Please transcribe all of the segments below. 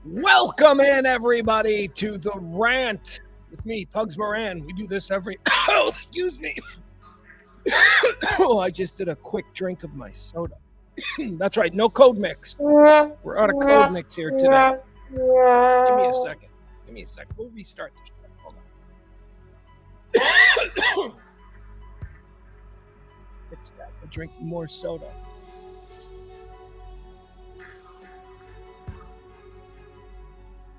Welcome in, everybody, to the Rant with me, Pugs Moran. We do this every. Oh, excuse me. Oh, I just did a quick drink of my soda. That's right, no code mix. We're out of code mix here today. Give me a second. We'll restart the show. Hold on. Fix that. We'll drink more soda.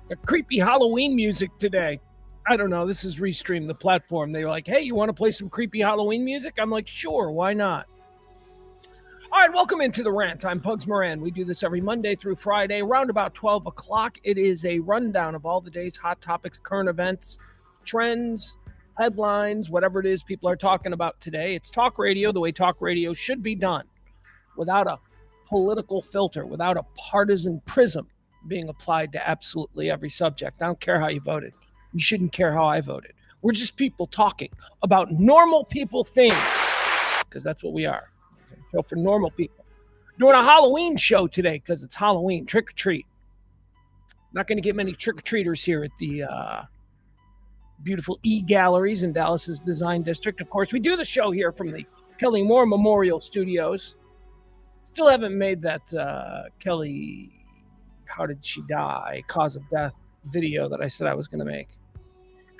A creepy Halloween music today. I don't know. This is Restream, the platform. They were like, hey, you want to play some creepy Halloween music? I'm like, sure, why not? All right, welcome into the Rant. I'm Pugs Moran. We do this every Monday through Friday, around about 12 o'clock. It is a rundown of all the day's hot topics, current events, trends, headlines, whatever it is people are talking about today. It's talk radio the way talk radio should be done, without a political filter, without a partisan prism being applied to absolutely every subject. I don't care how you voted. You shouldn't care how I voted. We're just people talking about normal people things, because that's what we are. Show for normal people. Doing a Halloween show today because it's Halloween. Trick or treat. Not going to get many trick or treaters here at the beautiful E-Galleries in Dallas's Design District. Of course, we do the show here from the Kelly Moore Memorial Studios. Still haven't made that Kelly, how did she die, cause of death video that I said I was going to make.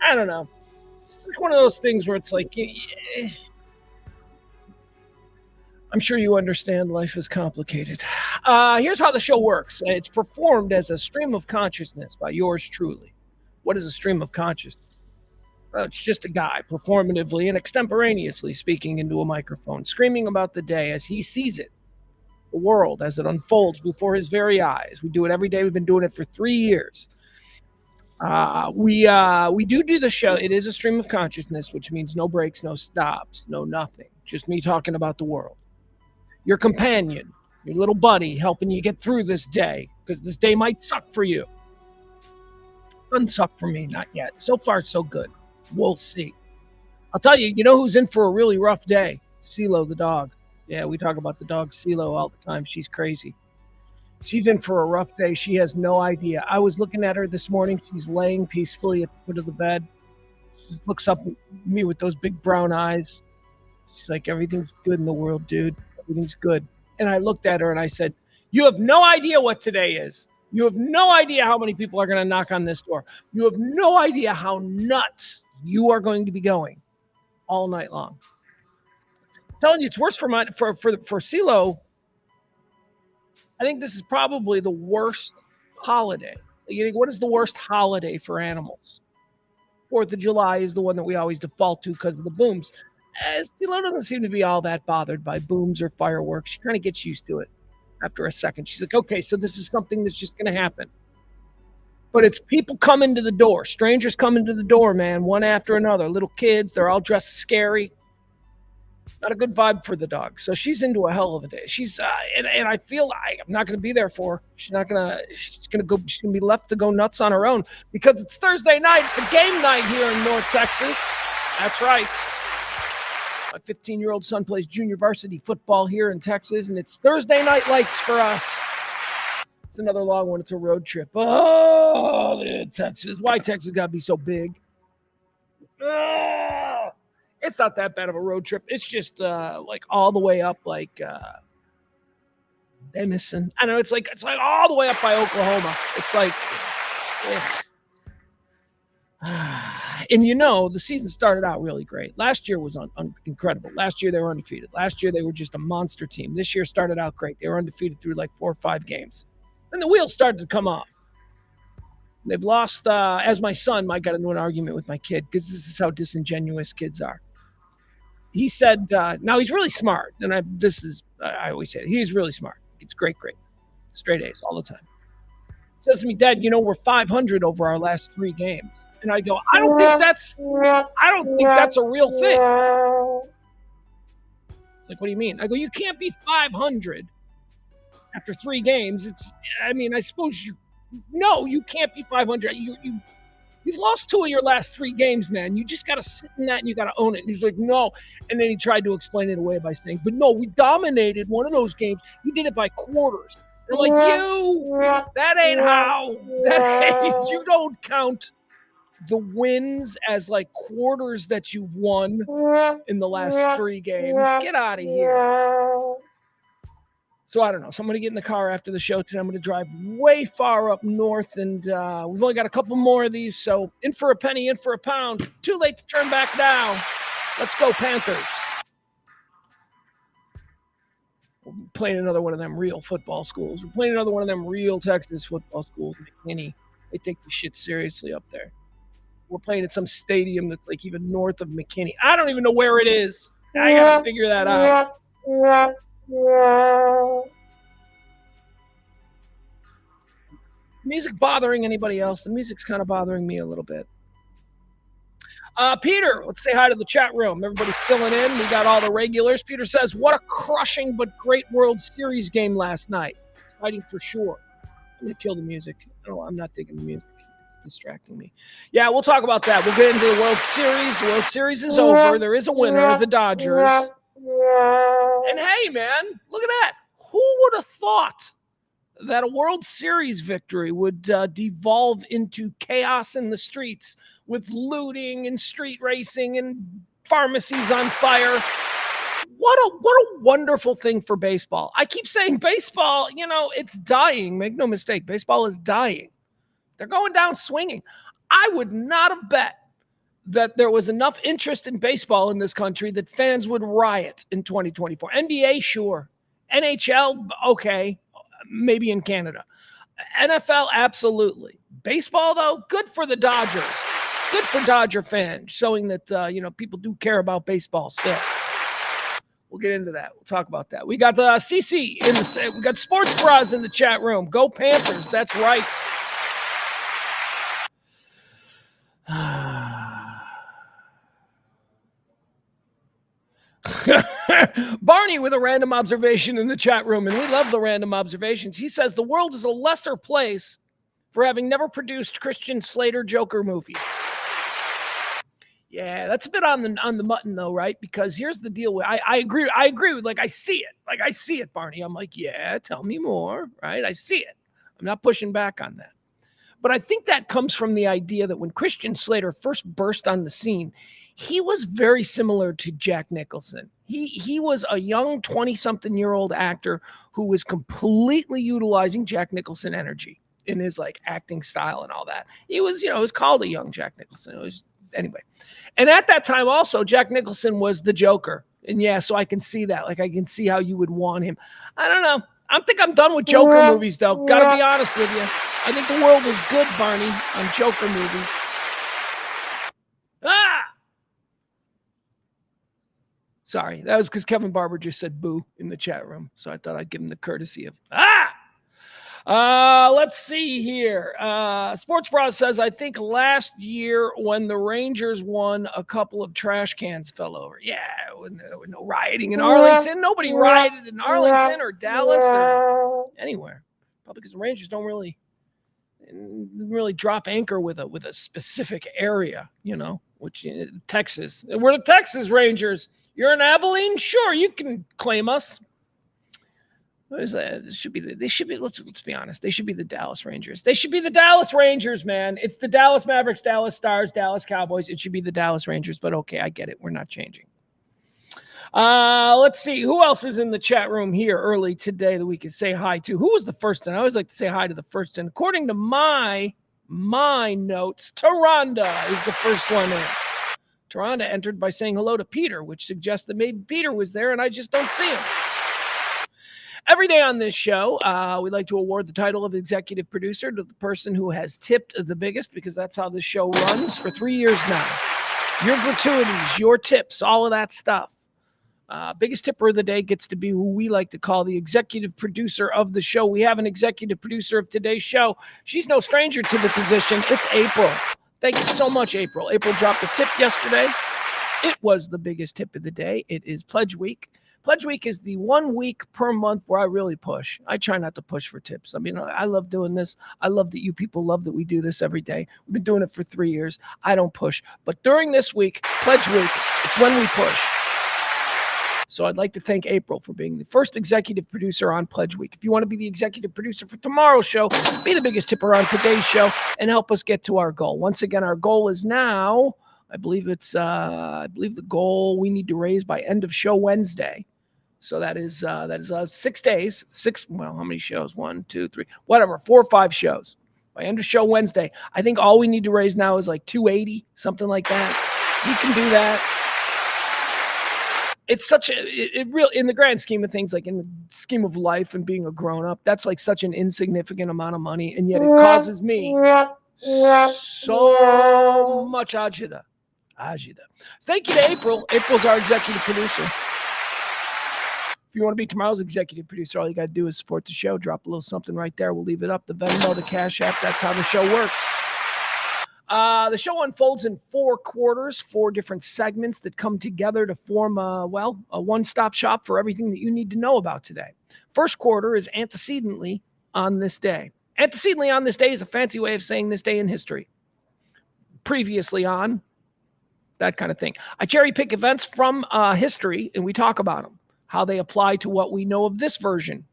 I don't know. It's like one of those things where it's like, I'm sure you understand life is complicated. Here's how the show works. It's performed as a stream of consciousness by yours truly. What is a stream of consciousness? Well, it's just a guy performatively and extemporaneously speaking into a microphone, screaming about the day as he sees it, the world as it unfolds before his very eyes. We do it every day. We've been doing it for 3 years. We do the show. It is a stream of consciousness, which means no breaks, no stops, no nothing. Just me talking about the world. Your companion, your little buddy, helping you get through this day, because this day might suck for you. Doesn't suck for me, not yet. So far, so good. We'll see. I'll tell you, you know who's in for a really rough day? CeeLo the dog. Yeah, we talk about the dog CeeLo all the time. She's crazy. She's in for a rough day. She has no idea. I was looking at her this morning. She's laying peacefully at the foot of the bed. She looks up at me with those big brown eyes. She's like, everything's good in the world, dude. Everything's good. And I looked at her and I said, you have no idea what today is. You have no idea how many people are going to knock on this door. You have no idea how nuts you are going to be going all night long. I'm telling you, it's worse for CeeLo. I think this is probably the worst holiday. You think, what is the worst holiday for animals? 4th of July is the one that we always default to because of the booms. CeeLo doesn't seem to be all that bothered by booms or fireworks. She kind of gets used to it after a second. She's like, okay, so this is something that's just going to happen. But it's people coming to the door. Strangers coming to the door, man, one after another. Little kids, they're all dressed scary. Not a good vibe for the dog. So she's into a hell of a day. She's and I feel like I'm not going to be there for her. She's going to be left to go nuts on her own because it's Thursday night. It's a game night here in North Texas. That's right. My 15-year-old son plays junior varsity football here in Texas, and it's Thursday night lights for us. It's another long one. It's a road trip. Oh, Texas. Why Texas got to be so big? It's not that bad of a road trip. It's just like all the way up like Denison. I know it's like all the way up by Oklahoma. It's like and you know, the season started out really great. Last year was incredible. Last year they were undefeated. Last year they were just a monster team. This year started out great. They were undefeated through like 4 or 5 games. Then the wheels started to come off. They've lost, as my son might got into an argument with my kid, because this is how disingenuous kids are. He said, now he's really smart. And I always say, he's really smart. It's great grades, straight A's all the time. Says to me, Dad, you know, we're 500 over our last 3 games. And I go, I don't think that's a real thing. It's like, what do you mean? I go, you can't be 500 after 3 games. I suppose you can't be 500. You've lost 2 of your last 3 games, man. You just got to sit in that and you got to own it. And he's like, no. And then he tried to explain it away by saying, but no, we dominated one of those games. We did it by quarters. And I'm like, that ain't how. You don't count the wins as like quarters that you've won in the last 3 games. Get out of here. So I don't know. So I'm going to get in the car after the show today. I'm going to drive way far up north, and we've only got a couple more of these. So in for a penny, in for a pound. Too late to turn back now. Let's go, Panthers. We're playing another one of them real football schools. We're playing another one of them real Texas football schools. McKinney. They take the shit seriously up there. We're playing at some stadium that's like even north of McKinney. I don't even know where it is. I got to figure that out. Music bothering anybody else? The music's kind of bothering me a little bit. Peter, let's say hi to the chat room. Everybody's filling in. We got all the regulars. Peter says, what a crushing but great World Series game last night. Fighting for sure. I'm going to kill the music. I'm not digging the music. It's distracting me. Yeah, we'll talk about that. We'll get into the World Series. The World Series is over. There is a winner, the Dodgers. And hey, man, look at that. Who would have thought that a World Series victory would devolve into chaos in the streets with looting and street racing and pharmacies on fire? What a wonderful thing for baseball. I keep saying baseball, it's dying. Make no mistake. Baseball is dying. They're going down swinging. I would not have bet that there was enough interest in baseball in this country that fans would riot in 2024. NBA, sure. NHL, okay. Maybe in Canada. NFL, absolutely. Baseball, though, good for the Dodgers. Good for Dodger fans, showing that, people do care about baseball still. We'll get into that. We'll talk about that. We got the CC we got Sports Bras in the chat room. Go Panthers. That's right. Barney with a random observation in the chat room, and we love the random observations. He says the world is a lesser place for having never produced Christian Slater Joker movie. Yeah, that's a bit on the mutton though, right? Because here's the deal with I agree with, like, I see it, Barney. I'm like, yeah, tell me more, right? I see it. I'm not pushing back on that. But I think that comes from the idea that when Christian Slater first burst on the scene, he was very similar to Jack Nicholson. He was a young 20-something-year-old actor who was completely utilizing Jack Nicholson energy in his like acting style and all that. He was, it was called a young Jack Nicholson. It was anyway. And at that time also, Jack Nicholson was the Joker. And yeah, so I can see that. Like I can see how you would want him. I don't know. I think I'm done with Joker movies though. Gotta be honest with you. I think the world is good, Barney, on Joker movies. Sorry, that was because Kevin Barber just said boo in the chat room. So I thought I'd give him the courtesy of let's see here. Sports Bros says, I think last year when the Rangers won, a couple of trash cans fell over. Yeah, there was no rioting in Arlington. Nobody rioted in Arlington or Dallas or anywhere. Probably because the Rangers don't really drop anchor with a specific area, which Texas. We're the Texas Rangers. You're in Abilene? Sure, you can claim us. What is that? They should be, let's be honest. They should be the Dallas Rangers. They should be the Dallas Rangers, man. It's the Dallas Mavericks, Dallas Stars, Dallas Cowboys. It should be the Dallas Rangers, but okay, I get it. We're not changing. Let's see. Who else is in the chat room here early today that we can say hi to? Who was the first? And I always like to say hi to the first. And according to my notes, Taronda is the first one in. Taronda entered by saying hello to Peter, which suggests that maybe Peter was there and I just don't see him. Every day on this show, we like to award the title of executive producer to the person who has tipped the biggest, because that's how this show runs for 3 years now. Your gratuities, your tips, all of that stuff. Biggest tipper of the day gets to be who we like to call the executive producer of the show. We have an executive producer of today's show. She's no stranger to the position. It's April. Thank you so much, April. April dropped a tip yesterday. It was the biggest tip of the day. It is Pledge Week. Pledge Week is the 1 week per month where I really push. I try not to push for tips. I mean, I love doing this. I love that you people love that we do this every day. We've been doing it for 3 years. I don't push. But during this week, Pledge Week, it's when we push. So I'd like to thank April for being the first executive producer on Pledge Week. If you want to be the executive producer for tomorrow's show, be the biggest tipper on today's show, and help us get to our goal. Once again, our goal is now, I believe the goal we need to raise by end of show Wednesday. So that is 6 days. How many shows? 1, 2, 3, whatever, 4 or 5 shows. By end of show Wednesday. I think all we need to raise now is like $280, something like that. We can do that. It's such in the grand scheme of things, like in the scheme of life and being a grown up, that's like such an insignificant amount of money, and yet it causes me so much agita. Thank you to April. April's our executive producer. If you want to be tomorrow's executive producer, all you got to do is support the show. Drop a little something right there. We'll leave it up. The Venmo, the Cash App. That's how the show works. The show unfolds in 4 quarters, 4 different segments that come together to form a one-stop shop for everything that you need to know about today. First quarter is antecedently on this day. Antecedently on this day is a fancy way of saying this day in history. Previously on, that kind of thing. I cherry pick events from history, and we talk about them, how they apply to what we know of this version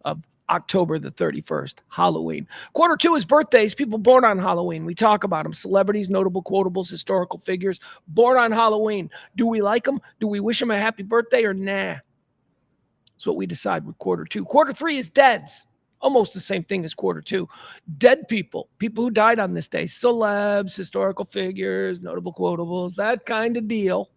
of October the 31st, Halloween. Quarter 2 is birthdays, people born on Halloween. We talk about them, celebrities, notable quotables, historical figures, born on Halloween. Do we like them? Do we wish them a happy birthday or nah? That's what we decide with quarter 2. Quarter 3 is deads. Almost the same thing as quarter 2. Dead people who died on this day, celebs, historical figures, notable quotables, that kind of deal.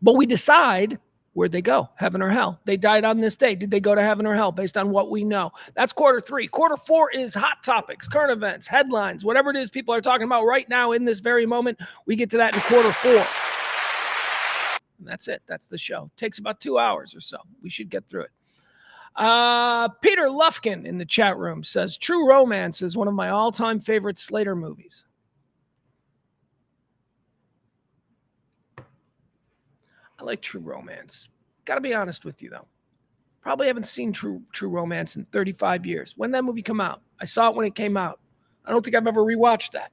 But we decide, where'd they go? Heaven or hell? They died on this day. Did they go to heaven or hell based on what we know? That's quarter 3. Quarter 4 is hot topics, current events, headlines, whatever it is people are talking about right now in this very moment. We get to that in quarter 4. And that's it. That's the show. It takes about 2 hours or so. We should get through it. Peter Lufkin in the chat room says, True Romance is one of my all-time favorite Slater movies. I like True Romance. Got to be honest with you, though. Probably haven't seen True Romance in 35 years. When did that movie come out? I saw it when it came out. I don't think I've ever rewatched that.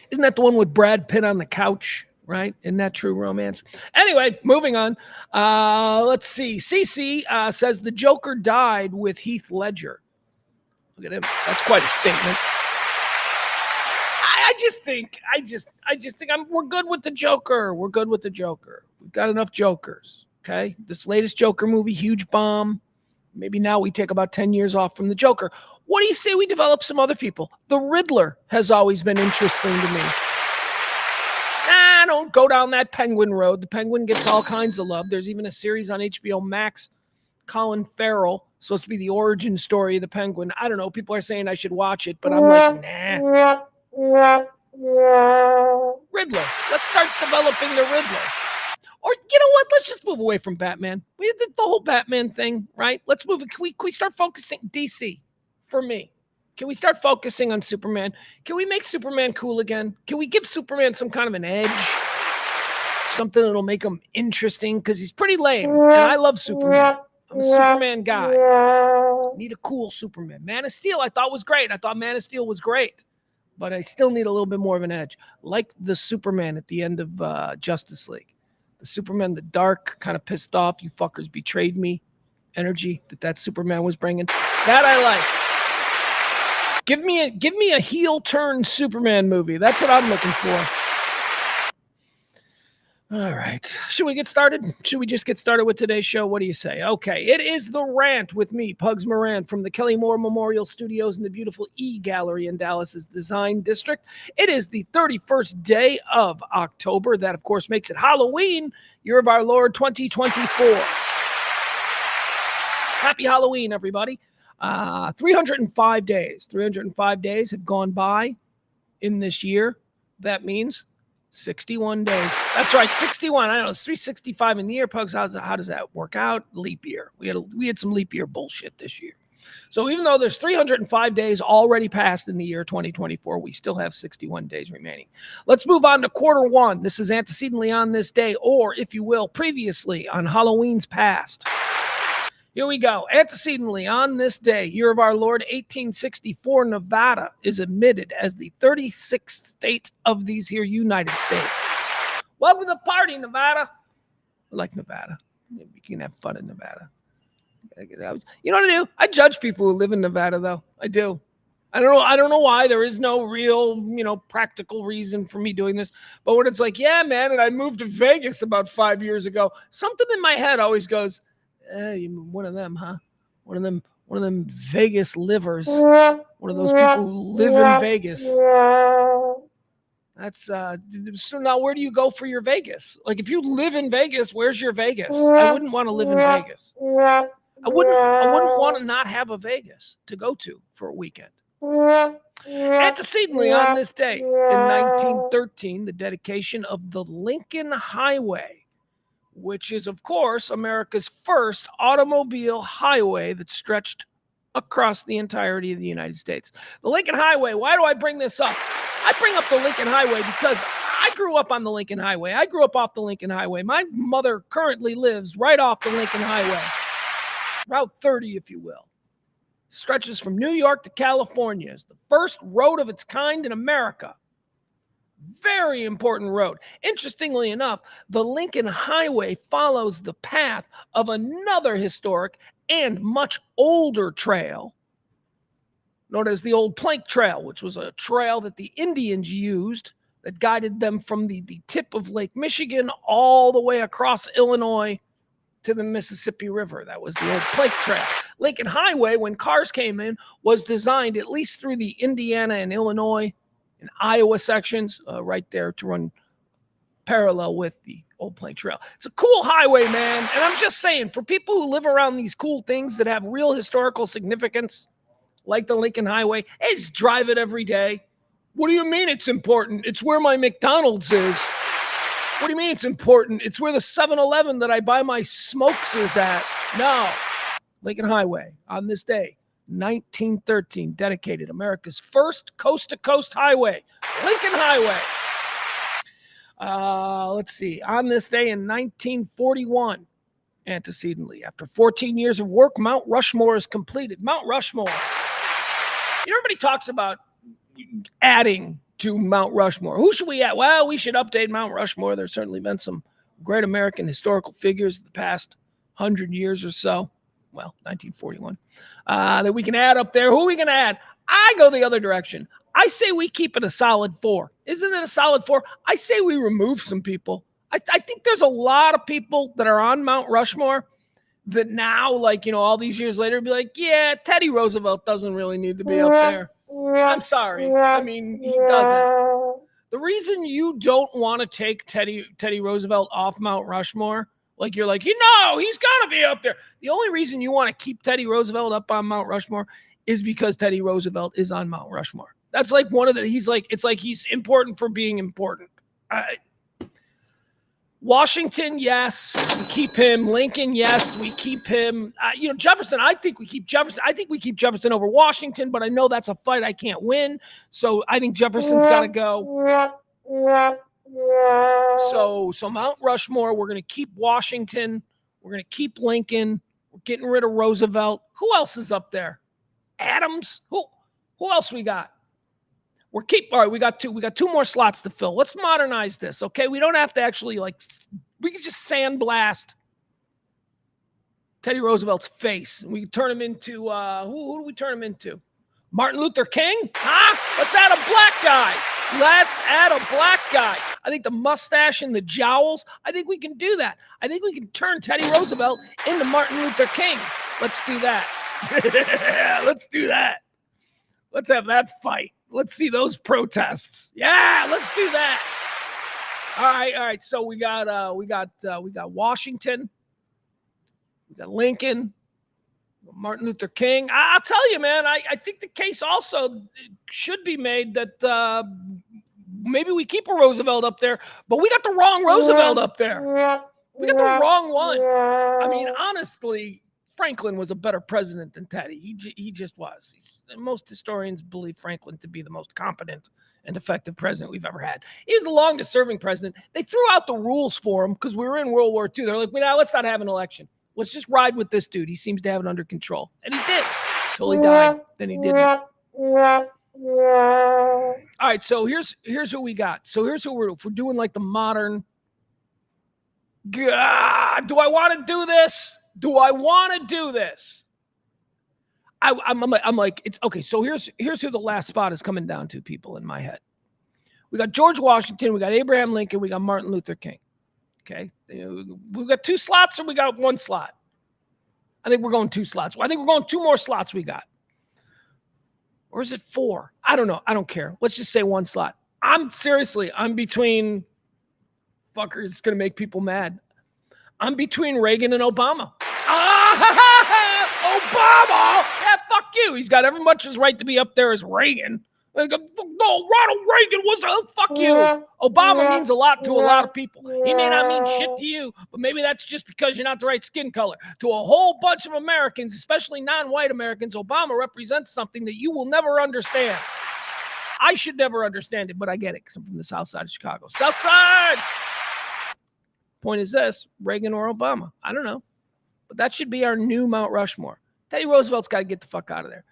Isn't that the one with Brad Pitt on the couch, right? Isn't that True Romance? Anyway, moving on. Let's see. CC says the Joker died with Heath Ledger. Look at him. That's quite a statement. I just think we're good with the Joker. We're good with the Joker. We've got enough Jokers. Okay. This latest Joker movie, huge bomb. Maybe now we take about 10 years off from the Joker. What do you say we develop some other people? The Riddler has always been interesting to me. Don't go down that Penguin road. The Penguin gets all kinds of love. There's even a series on HBO Max, Colin Farrell, supposed to be the origin story of the Penguin. I don't know. People are saying I should watch it, but I'm like, nah. Riddler. Let's start developing the Riddler. Or you know what? Let's just move away from Batman. We did the whole Batman thing, right? Let's move. Can we start focusing DC for me? Can we start focusing on Superman? Can we make Superman cool again? Can we give Superman some kind of an edge? Something that'll make him interesting, because he's pretty lame. And I love Superman. I'm a Superman guy. Need a cool Superman. Man of Steel I thought was great. I thought Man of Steel was great. But I still need a little bit more of an edge. Like the Superman at the end of Justice League. The Superman, the dark, kind of pissed off, you fuckers betrayed me energy that Superman was bringing. That I like. Give me a heel turn Superman movie. That's what I'm looking for. All right. Should we get started? Should we just get started with today's show? What do you say? Okay. It is The Rant with me, Pugs Moran, from the Kelly Moore Memorial Studios in the beautiful E Gallery in Dallas's Design District. It is the 31st day of October. That, of course, makes it Halloween, year of our Lord 2024. Happy Halloween, everybody. 305 days. 305 days have gone by in this year. That means 61 days. That's right, 61. I don't know, it's 365 in the year. Pugs, how does that work out? Leap year. We had some leap year bullshit this year. So even though there's 305 days already passed in the year 2024, we still have 61 days remaining. Let's move on to quarter 1. This is antecedently on this day, or if you will, previously on Halloween's past. Here we go. Antecedently, on this day, year of our Lord, 1864, Nevada is admitted as the 36th state of these here United States. Welcome to the party, Nevada. I like Nevada. You can have fun in Nevada. You know what I do? I judge people who live in Nevada, though. I do. I don't know why. There is no real, practical reason for me doing this. But when it's like, yeah, man, and I moved to Vegas about 5 years ago, something in my head always goes, you one of them, huh? One of them Vegas livers. One of those people who live in Vegas. That's so now where do you go for your Vegas? Like if you live in Vegas, where's your Vegas? I wouldn't want to live in Vegas. I wouldn't want to not have a Vegas to go to for a weekend. Antecedently on this day, in 1913, the dedication of the Lincoln Highway, which is, of course, America's first automobile highway that stretched across the entirety of the United States. The Lincoln Highway, why do I bring this up? I bring up the Lincoln Highway because I grew up on the Lincoln Highway. I grew up off the Lincoln Highway. My mother currently lives right off the Lincoln Highway. Route 30, if you will. Stretches from New York to California. It's the first road of its kind in America. Very important road. Interestingly enough, the Lincoln Highway follows the path of another historic and much older trail known as the Old Plank Trail, which was a trail that the Indians used that guided them from the tip of Lake Michigan all the way across Illinois to the Mississippi River. That was the Old Plank Trail. Lincoln Highway, when cars came in, was designed at least through the Indiana and Illinois and Iowa sections right there to run parallel with the Old Plank Trail. It's a cool highway, man. And I'm just saying, for people who live around these cool things that have real historical significance, like the Lincoln Highway, they just drive it every day. What do you mean it's important? It's where my McDonald's is. What do you mean it's important? It's where the 7-Eleven that I buy my smokes is at. No. Lincoln Highway, on this day, 1913, dedicated America's first coast-to-coast highway, Lincoln Highway. Let's see. On this day in 1941, antecedently, after 14 years of work, Mount Rushmore is completed. Mount Rushmore. Everybody talks about adding to Mount Rushmore. Who should we add? Well, we should update Mount Rushmore. There's certainly been some great American historical figures of the past 100 years or so. Well, 1941. That we can add up there. Who are we going to add? I go the other direction. I say we keep it a solid 4. Isn't it a solid 4? I say we remove some people. I think there's a lot of people that are on Mount Rushmore that now, all these years later, be like, yeah, Teddy Roosevelt doesn't really need to be up there. I'm sorry. I mean, he doesn't. The reason you don't want to take Teddy Roosevelt off Mount Rushmore, you're like, he's got to be up there. The only reason you want to keep Teddy Roosevelt up on Mount Rushmore is because Teddy Roosevelt is on Mount Rushmore. That's one of the, it's like he's important for being important. Washington, yes, we keep him. Lincoln, yes, we keep him. Jefferson, I think we keep Jefferson. I think we keep Jefferson over Washington, but I know that's a fight I can't win. So I think Jefferson's got to go. So Mount Rushmore, we're going to keep Washington. We're going to keep Lincoln. We're getting rid of Roosevelt. Who else is up there? Adams? Who else we got? All right, we got 2 more slots to fill. Let's modernize this, okay? We don't have to actually, we can just sandblast Teddy Roosevelt's face. We can turn him into, who do we turn him into? Martin Luther King? Huh? Let's add a black guy. I think the mustache and the jowls, I think we can do that. I think we can turn Teddy Roosevelt into Martin Luther King. Let's do that. Let's do that. Let's have that fight. Let's see those protests. Yeah, let's do that. All right. So we got Washington, we got Lincoln, Martin Luther King. I'll tell you, man. I think the case also should be made that maybe we keep a Roosevelt up there, but we got the wrong Roosevelt up there. We got the wrong one. I mean, honestly, Franklin was a better president than Teddy. He just was. Most historians believe Franklin to be the most competent and effective president we've ever had. He's the longest serving president. They threw out the rules for him because we were in World War II. They're like, let's not have an election. Let's just ride with this dude. He seems to have it under control. And he did. Until he died. Then he didn't. All right, so here's who we got. So here's who we're doing like the modern. God, do I want to do this? Do I want to do this? I'm like, it's okay. So here's who the last spot is coming down to, people, in my head. We got George Washington, we got Abraham Lincoln, we got Martin Luther King. Okay, we've got 2 slots, or we got 1 slot. I think we're going 2 slots. I think we're going 2 more slots. We got, or is it 4? I don't know. I don't care. Let's just say 1 slot. I'm between. Fucker, it's gonna make people mad. I'm between Reagan and Obama. Obama! Yeah, fuck you. He's got every much as right to be up there as Reagan. Like, no, Ronald Reagan was fuck you. Obama means a lot to a lot of people. He may not mean shit to you, but maybe that's just because you're not the right skin color. To a whole bunch of Americans, especially non-white Americans, Obama represents something that you will never understand. I should never understand it, but I get it because I'm from the South Side of Chicago. South Side! Point is this, Reagan or Obama? I don't know. But that should be our new Mount Rushmore. Teddy Roosevelt's got to get the fuck out of there.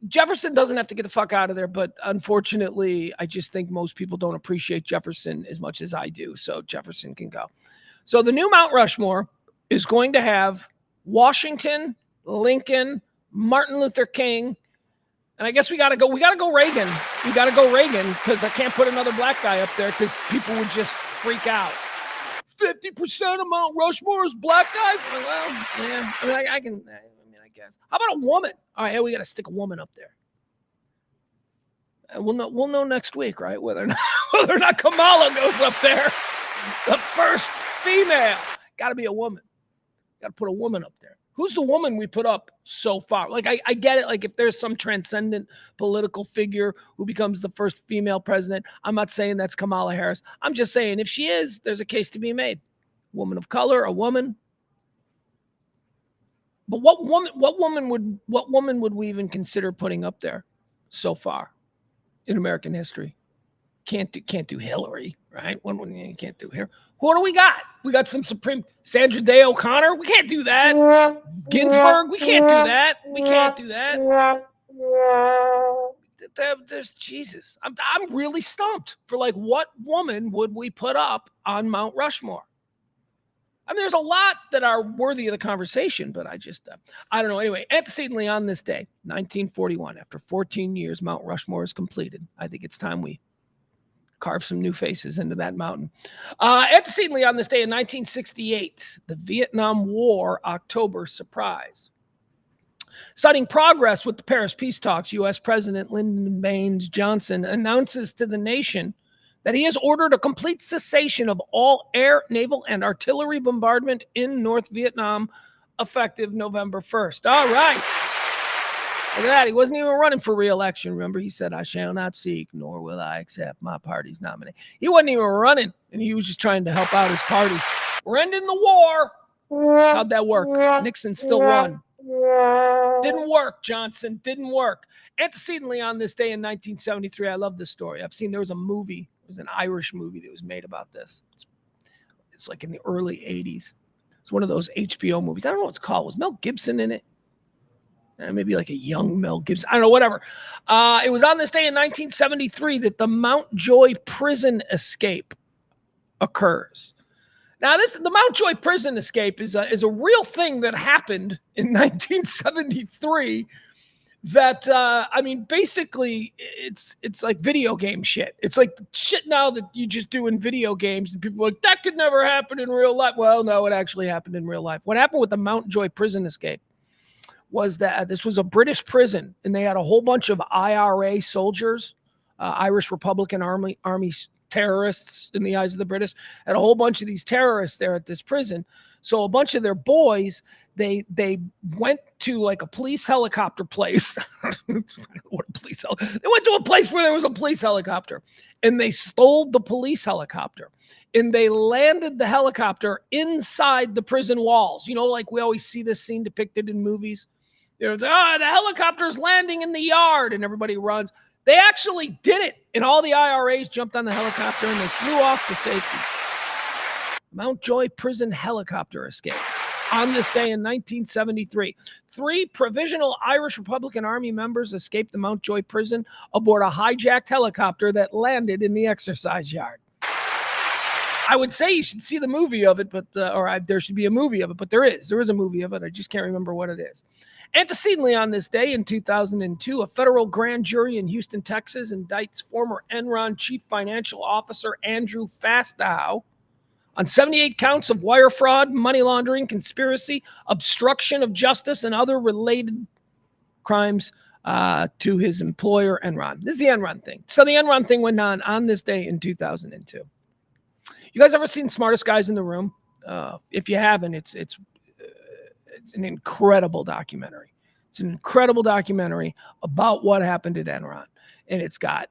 Jefferson doesn't have to get the fuck out of there, but unfortunately, I just think most people don't appreciate Jefferson as much as I do, so Jefferson can go. So the new Mount Rushmore is going to have Washington, Lincoln, Martin Luther King, and I guess we got to go Reagan. We got to go Reagan because I can't put another black guy up there because people would just freak out. 50% of Mount Rushmore is black guys? Well, yeah. I mean, I guess. How about a woman? All right, we got to stick a woman up there. We'll know next week, right? Whether or not Kamala goes up there. The first female. Got to be a woman. Got to put a woman up there. Who's the woman we put up so far? Like, I get it. Like, if there's some transcendent political figure who becomes the first female president, I'm not saying that's Kamala Harris. I'm just saying if she is, there's a case to be made. Woman of color, a woman. But what woman would we even consider putting up there so far in American history? Can't do Hillary, right? You can't do here. Who do we got? We got some Sandra Day O'Connor. We can't do that. Ginsburg. We can't do that. We can't do that. Jesus, I'm really stumped for like what woman would we put up on Mount Rushmore? I mean, there's a lot that are worthy of the conversation, but I don't know. Anyway, antecedently on this day, 1941, after 14 years, Mount Rushmore is completed. I think it's time we carve some new faces into that mountain. Antecedently on this day in 1968, the Vietnam War October surprise. Citing progress with the Paris peace talks, U.S. President Lyndon Baines Johnson announces to the nation that he has ordered a complete cessation of all air, naval, and artillery bombardment in North Vietnam effective November 1st. All right. Look at that. He wasn't even running for re-election. Remember, he said, I shall not seek, nor will I accept my party's nominee. He wasn't even running, and he was just trying to help out his party. We're ending the war. How'd that work? Nixon still won. Didn't work, Johnson. Didn't work. Antecedently on this day in 1973, I love this story. There was a movie. It was an Irish movie that was made about this. It's like in the early 80s. It's one of those HBO movies. I don't know what it's called. Was Mel Gibson in it? Maybe like a young Mel Gibson. I don't know, whatever. It was on this day in 1973 that the Mountjoy prison escape occurs. Now, the Mountjoy prison escape is a real thing that happened in 1973 that, basically it's like video game shit. It's like shit now that you just do in video games, and people are like, that could never happen in real life. Well, no, it actually happened in real life. What happened with the Mountjoy prison escape was that this was a British prison, and they had a whole bunch of IRA soldiers, Irish Republican Army terrorists in the eyes of the British, had a whole bunch of these terrorists there at this prison. So a bunch of their boys, they went to like a police helicopter place. What a police helicopter. They went to a place where there was a police helicopter, and they stole the police helicopter. And they landed the helicopter inside the prison walls. You know, like we always see this scene depicted in movies. There's, the helicopter's landing in the yard, and everybody runs. They actually did it, and all the IRAs jumped on the helicopter, and they flew off to safety. Mountjoy prison helicopter escape. On this day in 1973, 3 provisional Irish Republican Army members escaped the Mountjoy prison aboard a hijacked helicopter that landed in the exercise yard. I would say you should see the movie of it, but there should be a movie of it, but there is a movie of it. I just can't remember what it is. Antecedently on this day in 2002, a federal grand jury in Houston, Texas, indicts former Enron chief financial officer Andrew Fastow on 78 counts of wire fraud, money laundering, conspiracy, obstruction of justice, and other related crimes to his employer, Enron. This is the Enron thing. So the Enron thing went on this day in 2002. You guys ever seen Smartest Guys in the Room? If you haven't, it's an incredible documentary. It's an incredible documentary about what happened at Enron. And it's got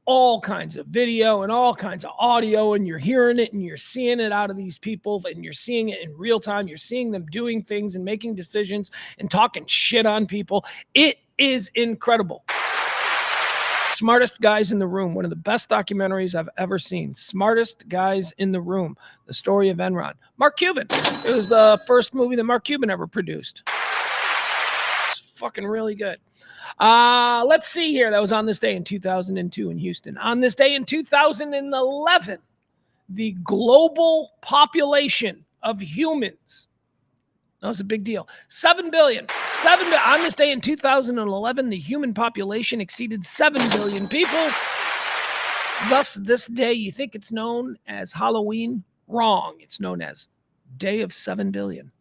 all kinds of video and all kinds of audio, and you're hearing it and you're seeing it out of these people, and you're seeing it in real time. You're seeing them doing things and making decisions and talking shit on people. It is incredible. Smartest Guys in the Room, one of the best documentaries I've ever seen. Smartest Guys in the Room, the story of Enron. Mark Cuban. It was the first movie that Mark Cuban ever produced. It's fucking really good. Let's see here. That was on this day in 2002 in Houston. On this day in 2011, the global population of humans, that was a big deal, 7 billion. On this day in 2011, the human population exceeded 7 billion people. Thus, this day, you think it's known as Halloween? Wrong. It's known as Day of 7 billion.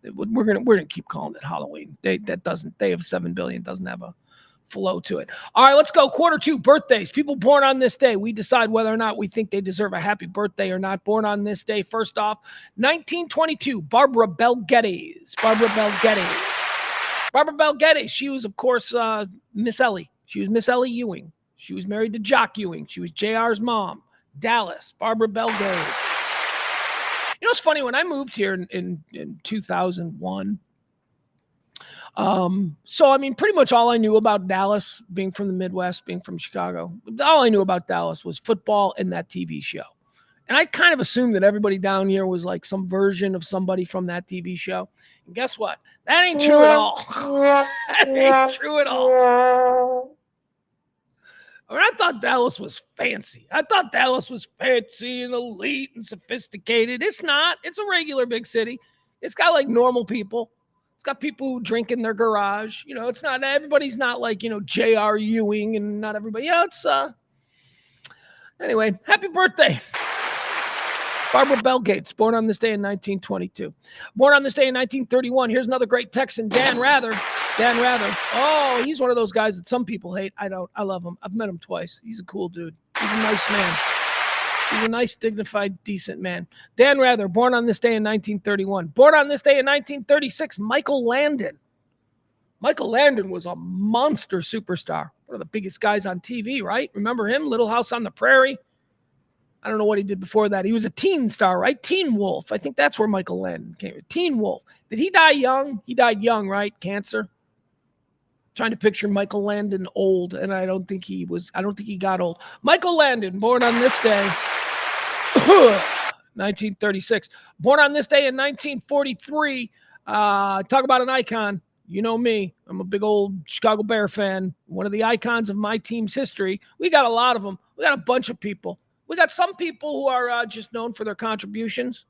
We're gonna keep calling it Halloween. Day of 7 billion doesn't have a flow to it. All right, let's go. Quarter 2, birthdays. People born on this day. We decide whether or not we think they deserve a happy birthday or not. Born on this day, first off, 1922, Barbara Bel Geddes. Barbara Bel Geddes. She was, of course, Miss Ellie. She was Miss Ellie Ewing. She was married to Jock Ewing. She was JR's mom. Dallas. Barbara Bel Geddes. You know, it's funny. When I moved here in 2001, so, I mean, pretty much all I knew about Dallas, being from the Midwest, being from Chicago, all I knew about Dallas was football and that TV show. And I kind of assumed that everybody down here was like some version of somebody from that TV show. And guess what? That ain't true at all. That ain't true at all. I mean, I thought Dallas was fancy. I thought Dallas was fancy and elite and sophisticated. It's not. It's a regular big city. It's got like normal people. It's got people who drink in their garage. You know, it's not, everybody's not like, you know, J.R. Ewing, and not everybody. Yeah, it's, anyway, happy birthday. Barbara Bel Geddes, born on this day in 1922. Born on this day in 1931. Here's another great Texan, Dan Rather. Dan Rather. Oh, he's one of those guys that some people hate. I don't. I love him. I've met him twice. He's a cool dude. He's a nice man. He's a nice, dignified, decent man. Dan Rather, born on this day in 1931. Born on this day in 1936, Michael Landon. Michael Landon was a monster superstar. One of the biggest guys on TV, right? Remember him? Little House on the Prairie. I don't know what he did before that. He was a teen star, right? Teen Wolf. I think that's where Michael Landon came from. Teen Wolf. Did he die young? He died young, right? Cancer. Trying to picture Michael Landon old, and I don't think he got old. Michael Landon, born on this day, 1936. Born on this day in 1943. Talk about an icon. You know me. I'm a big old Chicago Bear fan. One of the icons of my team's history. We got a lot of them. We got a bunch of people. We got some people who are just known for their contributions,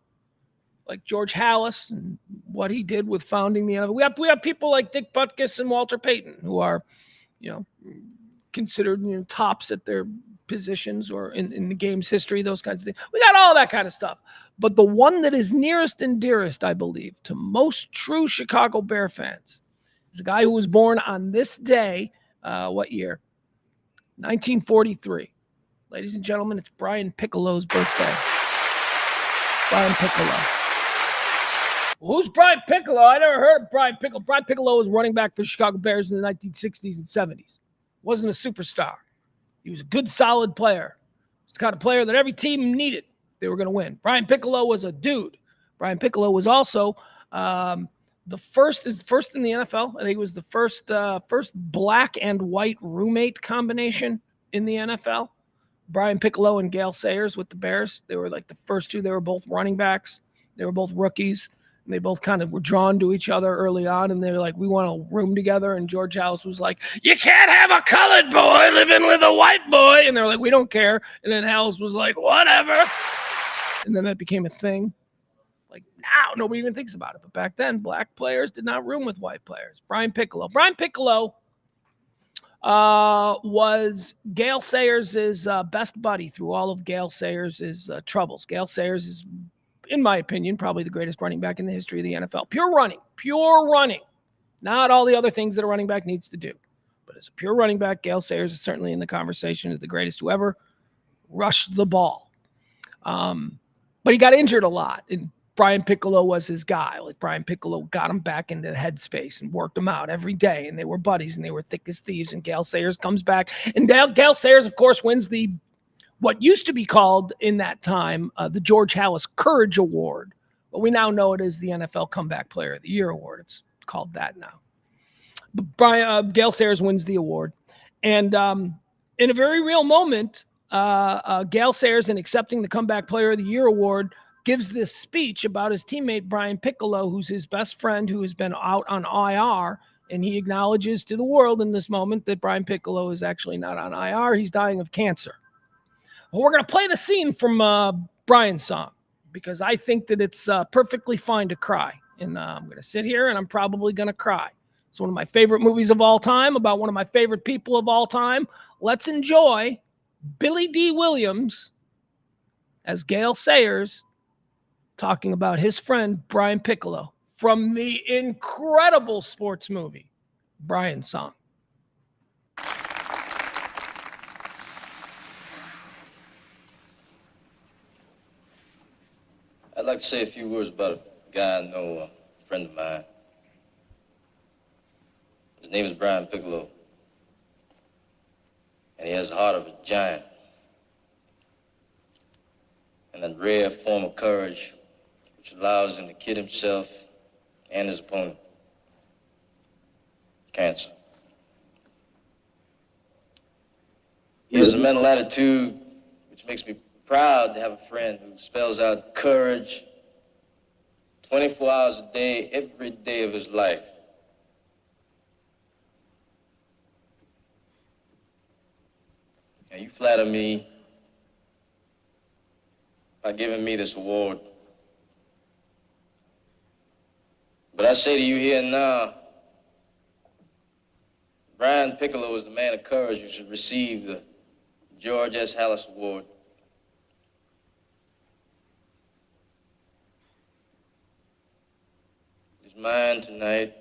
like George Halas and what he did with founding the NFL. We have people like Dick Butkus and Walter Payton who are, you know, considered, you know, tops at their positions or in the game's history, those kinds of things. We got all that kind of stuff. But the one that is nearest and dearest, I believe, to most true Chicago Bear fans is a guy who was born on this day. What year? 1943. Ladies and gentlemen, it's Brian Piccolo's birthday. Brian Piccolo. Who's Brian Piccolo? I never heard of Brian Piccolo. Brian Piccolo was running back for Chicago Bears in the 1960s and 70s. Wasn't a superstar. He was a good, solid player. He's the kind of player that every team needed. They were going to win. Brian Piccolo was a dude. Brian Piccolo was also the first in the NFL. I think it was the first black and white roommate combination in the NFL. Brian Piccolo and Gale Sayers with the Bears. They were like the first two. They were both running backs. They were both rookies. And they both kind of were drawn to each other early on, and they were like, we want to room together. And George House was like, you can't have a colored boy living with a white boy. And they're like, we don't care. And then House was like, whatever. And then that became a thing. Like now, nobody even thinks about it. But back then, black players did not room with white players. Brian Piccolo. Brian Piccolo was Gale Sayers' best buddy through all of Gale Sayers' troubles. Gale Sayers is, in my opinion, probably the greatest running back in the history of the NFL. Pure running. Not all the other things that a running back needs to do. But as a pure running back, Gale Sayers is certainly in the conversation as the greatest who ever rushed the ball. But he got injured a lot, and Brian Piccolo was his guy. Like Brian Piccolo got him back into the headspace and worked him out every day, and they were buddies, and they were thick as thieves, and Gale Sayers comes back. And Gale Sayers, of course, wins what used to be called in that time the George Halas Courage Award, but we now know it as the NFL Comeback Player of the Year Award. It's called that now. But Gale Sayers wins the award, and in a very real moment, Gale Sayers, in accepting the Comeback Player of the Year Award, gives this speech about his teammate Brian Piccolo, who's his best friend, who has been out on IR, and he acknowledges to the world in this moment that Brian Piccolo is actually not on IR. He's dying of cancer. Well, we're going to play the scene from Brian's song because I think that it's perfectly fine to cry. And I'm going to sit here and I'm probably going to cry. It's one of my favorite movies of all time, about one of my favorite people of all time. Let's enjoy Billy D. Williams as Gale Sayers talking about his friend Brian Piccolo from the incredible sports movie, Brian's Song. I'd like to say a few words about a guy I know, a friend of mine. His name is Brian Piccolo, and he has the heart of a giant and that rare form of courage which allows him to kid himself and his opponent. Cancer. He has a mental attitude which makes me proud to have a friend who spells out courage 24 hours a day, every day of his life. Now, you flatter me by giving me this award. But I say to you here and now, Brian Piccolo is the man of courage who should receive the George S. Halas Award. He's mine tonight,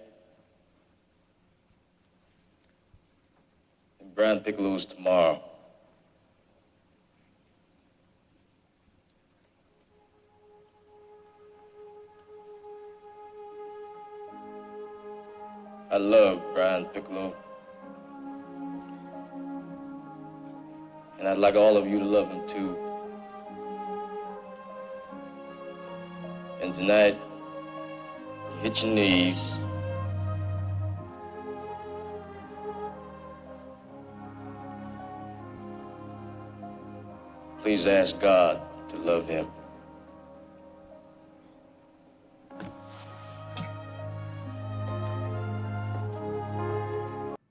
and Brian Piccolo's tomorrow. I love Brian Piccolo. And I'd like all of you to love him too. And tonight, hit your knees. Please ask God to love him.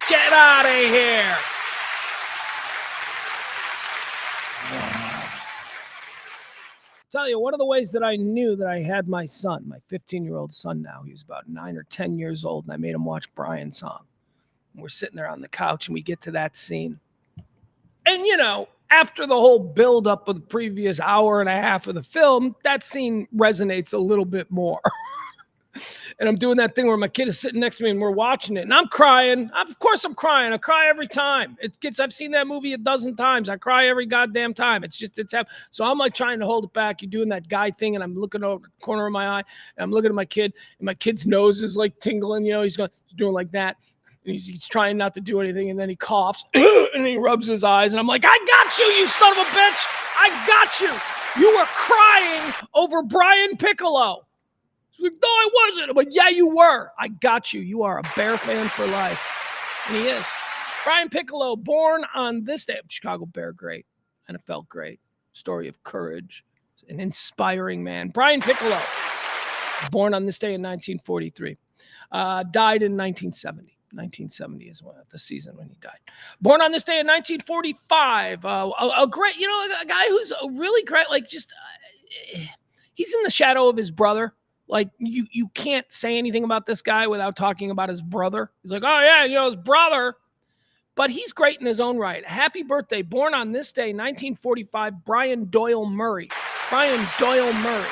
Get out of here. Tell you, one of the ways that I knew that I had my son, my 15-year-old son now, he was about 9 or 10 years old, and I made him watch Brian's Song. And we're sitting there on the couch, and we get to that scene. And, you know, after the whole build-up of the previous hour and a half of the film, that scene resonates a little bit more. And I'm doing that thing where my kid is sitting next to me and we're watching it and I'm crying. Of course I'm crying. I cry every time. I've seen that movie a dozen times. I cry every goddamn time. It's happening. So I'm like trying to hold it back. You're doing that guy thing and I'm looking over the corner of my eye and I'm looking at my kid and my kid's nose is like tingling. You know, he's doing like that. And he's trying not to do anything. And then he coughs and he rubs his eyes. And I'm like, I got you, you son of a bitch. I got you. You were crying over Brian Piccolo. He's like, no, I wasn't. I'm like, yeah, you were. I got you. You are a Bear fan for life. And he is. Brian Piccolo, born on this day. Chicago Bear great. NFL great. Story of courage. An inspiring man. Brian Piccolo. Born on this day in 1943. Died in 1970. 1970 is the season when he died. Born on this day in 1945. A great, a guy who's a really great, he's in the shadow of his brother. Like, you can't say anything about this guy without talking about his brother. He's like, oh, yeah, his brother. But he's great in his own right. Happy birthday. Born on this day, 1945, Brian Doyle Murray. Brian Doyle Murray.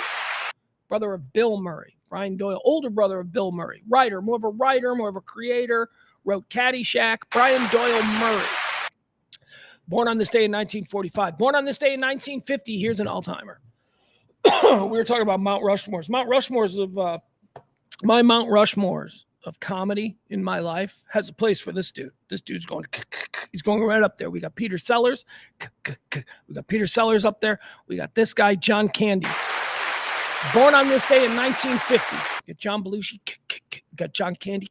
Brother of Bill Murray. Brian Doyle, older brother of Bill Murray. Writer, more of a creator. Wrote Caddyshack. Brian Doyle Murray. Born on this day in 1945. Born on this day in 1950. Here's an all-timer. We were talking about Mount Rushmores. Mount Rushmores of comedy in my life has a place for this dude. This dude's he's going right up there. We got Peter Sellers. We got Peter Sellers up there. We got this guy, John Candy. Born on this day in 1950. We got John Belushi. We got John Candy.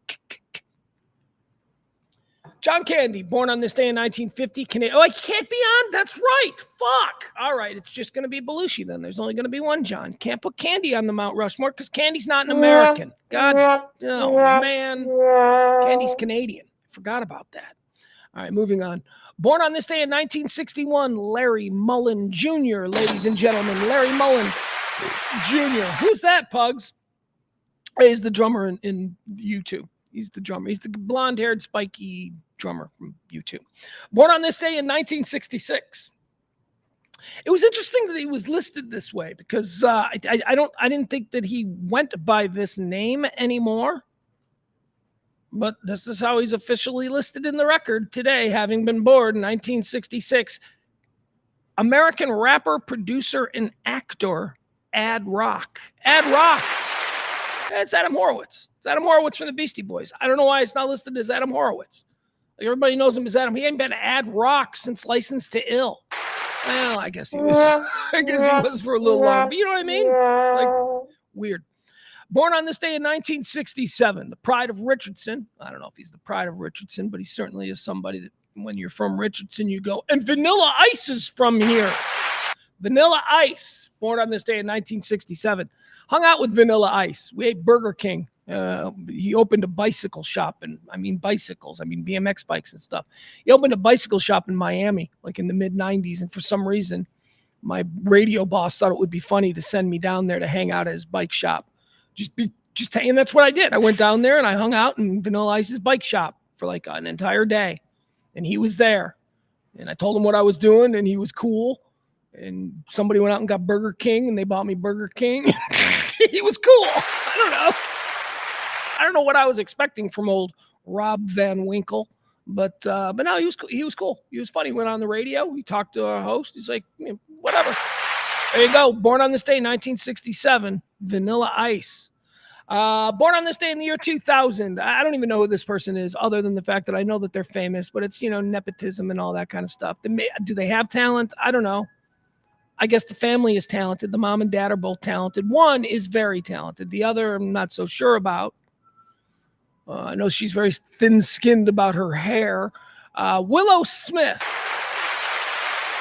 John Candy, born on this day in 1950. Oh, he can't be on? That's right. Fuck. All right, it's just going to be Belushi then. There's only going to be one John. Can't put Candy on the Mount Rushmore because Candy's not an American. God, oh, man. Candy's Canadian. Forgot about that. All right, moving on. Born on this day in 1961, Larry Mullen Jr., ladies and gentlemen. Larry Mullen Jr. Who's that, Pugs? He's the drummer in U2. He's the drummer. He's the blonde-haired, spiky drummer from U2. Born on this day in 1966. It was interesting that he was listed this way because I didn't think that he went by this name anymore. But this is how he's officially listed in the record today, having been born in 1966. American rapper, producer, and actor, Ad Rock. Ad Rock. It's Adam Horowitz. It's Adam Horowitz from the Beastie Boys. I don't know why it's not listed as Adam Horowitz. Like, everybody knows him as Adam. He ain't been Ad Rock since License to Ill. Well, I guess he was. I guess he was for a little while. But you know what I mean? Like, weird. Born on this day in 1967, the pride of Richardson. I don't know if he's the pride of Richardson, but he certainly is somebody that when you're from Richardson, you go, and Vanilla Ice is from here. Vanilla Ice, born on this day in 1967. Hung out with Vanilla Ice. We ate Burger King. He opened a bicycle shop, and I mean bicycles. I mean BMX bikes and stuff. He opened a bicycle shop in Miami, like in the mid-'90s, and for some reason, my radio boss thought it would be funny to send me down there to hang out at his bike shop. And that's what I did. I went down there and I hung out in Vanilla Ice's bike shop for like an entire day, and he was there. And I told him what I was doing, and he was cool. And somebody went out and got Burger King, and they bought me Burger King. He was cool. I don't know what I was expecting from old Rob Van Winkle, but no, he was cool. He was funny. He went on the radio. He talked to our host. He's like, whatever. There you go. Born on this day, 1967, Vanilla Ice. Born on this day in the year 2000. I don't even know who this person is, other than the fact that I know that they're famous. But it's nepotism and all that kind of stuff. Do they have talent? I don't know. I guess the family is talented. The mom and dad are both talented. One is very talented. The other, I'm not so sure about. I know she's very thin-skinned about her hair. Willow Smith.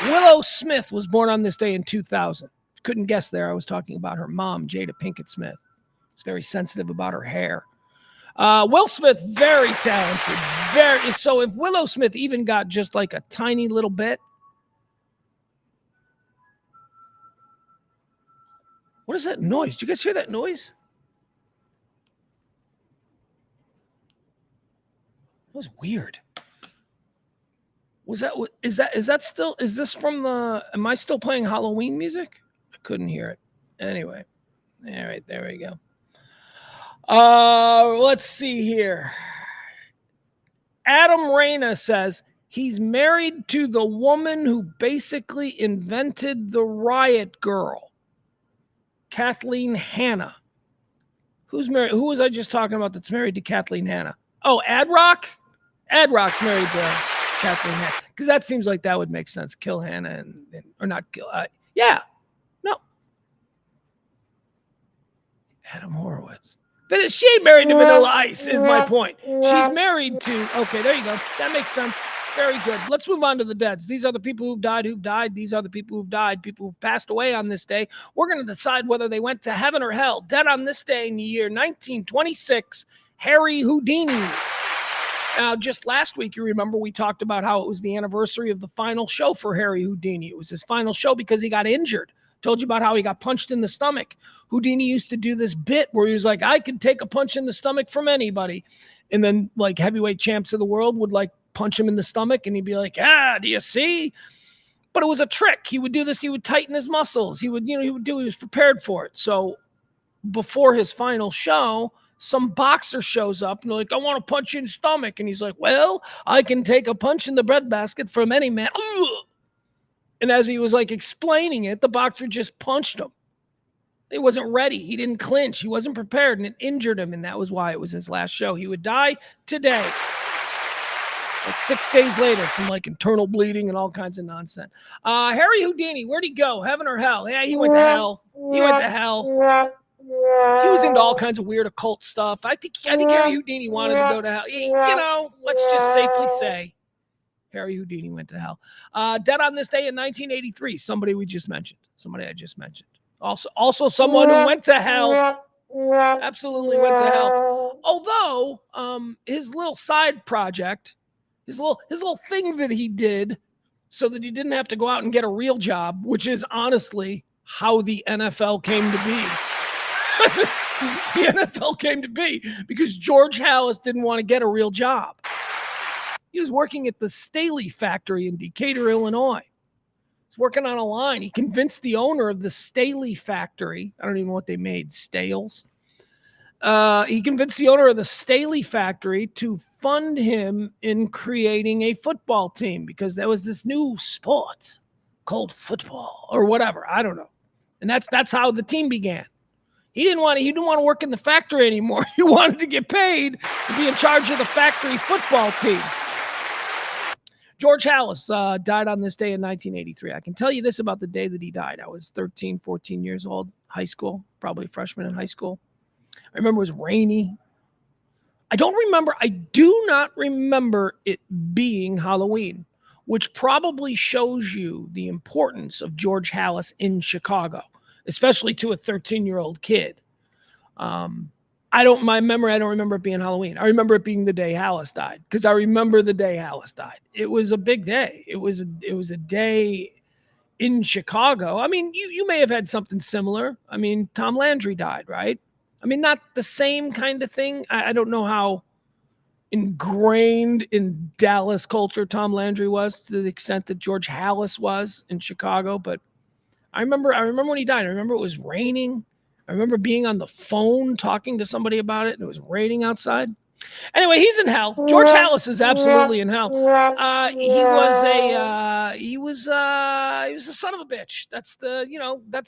Willow Smith was born on this day in 2000. Couldn't guess there. I was talking about her mom, Jada Pinkett Smith. She's very sensitive about her hair. Will Smith, very talented. So if Willow Smith even got just like a tiny little bit. What is that noise? Did you guys hear that noise? That was weird. Is this from am I still playing Halloween music? I couldn't hear it. Anyway. All right, there we go. Let's see here. Adam Reyna says he's married to the woman who basically invented the Riot Girl, Kathleen Hanna. Who's married? Who was I just talking about that's married to Kathleen Hanna? Oh, Ad Rock? Ad Rock's married to Kathleen Hanna. Because that seems like that would make sense. Kill Hanna or not kill. Yeah. No. Adam Horowitz. But she ain't married to Vanilla Ice, is my point. She's married to, okay, there you go. That makes sense. Very good. Let's move on to the deads. These are the people who've died. These are the people who've died, people who've passed away on this day. We're going to decide whether they went to heaven or hell. Dead on this day in the year 1926, Harry Houdini. Now, just last week, you remember we talked about how it was the anniversary of the final show for Harry Houdini. It was his final show because he got injured. Told you about how he got punched in the stomach. Houdini used to do this bit where he was like, I could take a punch in the stomach from anybody. And then like heavyweight champs of the world would like punch him in the stomach and he'd be like, do you see? But it was a trick. He would do this. He would tighten his muscles. He was prepared for it. So before his final show, some boxer shows up and they're like, I want to punch you in the stomach. And he's like, well, I can take a punch in the breadbasket from any man. Ugh! And as he was like explaining it, the boxer just punched him. He wasn't ready. He didn't clinch. He wasn't prepared, and it injured him, and that was why it was his last show. He would die today, like 6 days later, from like internal bleeding and all kinds of nonsense. Harry Houdini, where'd he go? Heaven or hell? Yeah, he went to hell. He went to hell. He was into all kinds of weird occult stuff. I think Harry Houdini wanted to go to hell. Let's just safely say Harry Houdini went to hell. Dead on this day in 1983, somebody I just mentioned. Also someone who went to hell. Absolutely went to hell. Although his little side project, his little thing that he did so that he didn't have to go out and get a real job, which is honestly how the NFL came to be. The NFL came to be because George Halas didn't want to get a real job. He was working at the Staley factory in Decatur, Illinois. He's working on a line. He convinced the owner of the Staley factory. I don't even know what they made, Stales. He convinced the owner of the Staley factory to fund him in creating a football team because there was this new sport called football or whatever. I don't know. And that's how the team began. He didn't want to work in the factory anymore. He wanted to get paid to be in charge of the factory football team. George Halas died on this day in 1983. I can tell you this about the day that he died. I was 13, 14 years old, high school, probably a freshman in high school. I remember it was rainy. I do not remember it being Halloween, which probably shows you the importance of George Halas in Chicago, especially to a 13-year-old kid. I don't remember it being Halloween. I remember it being the day Halas died because I remember the day Halas died. It was a big day. It was a day in Chicago. I mean, you may have had something similar. I mean, Tom Landry died, right? I mean, not the same kind of thing. I don't know how ingrained in Dallas culture Tom Landry was to the extent that George Halas was in Chicago, but I remember when he died. I remember it was raining. I remember being on the phone talking to somebody about it, and it was raining outside. Anyway, he's in hell. George Halas is absolutely in hell. He was a son of a bitch. That's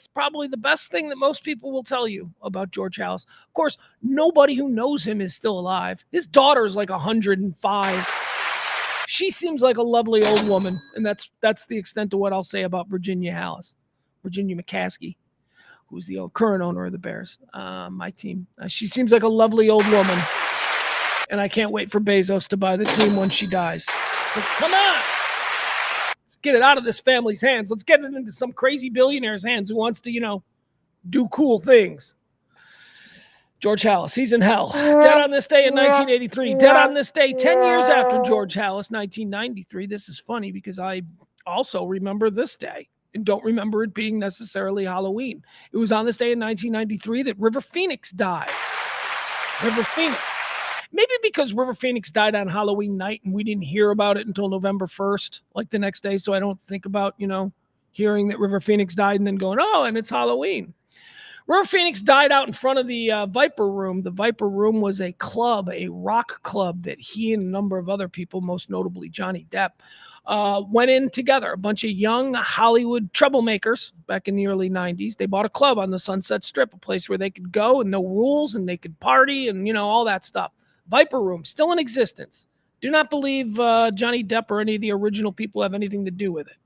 probably the best thing that most people will tell you about George Halas. Of course, nobody who knows him is still alive. His daughter's like 105. She seems like a lovely old woman, and that's the extent of what I'll say about Virginia McCaskey, who's the current owner of the Bears, my team. She seems like a lovely old woman, and I can't wait for Bezos to buy the team when she dies. But come on! Let's get it out of this family's hands. Let's get it into some crazy billionaire's hands who wants to, do cool things. George Halas, he's in hell. Dead on this day in 1983. Dead on this day 10 years after George Halas, 1993. This is funny because I also remember this day and don't remember it being necessarily Halloween. It was on this day in 1993 that River Phoenix died. River Phoenix. Maybe because River Phoenix died on Halloween night and we didn't hear about it until November 1st, like the next day. So I don't think about, hearing that River Phoenix died and then going, oh, and it's Halloween. River Phoenix died out in front of the Viper Room. The Viper Room was a club, a rock club that he and a number of other people, most notably Johnny Depp, went in together. A bunch of young Hollywood troublemakers back in the early 90s. They bought a club on the Sunset Strip, a place where they could go and no rules and they could party and, all that stuff. Viper Room, still in existence. Do not believe Johnny Depp or any of the original people have anything to do with it.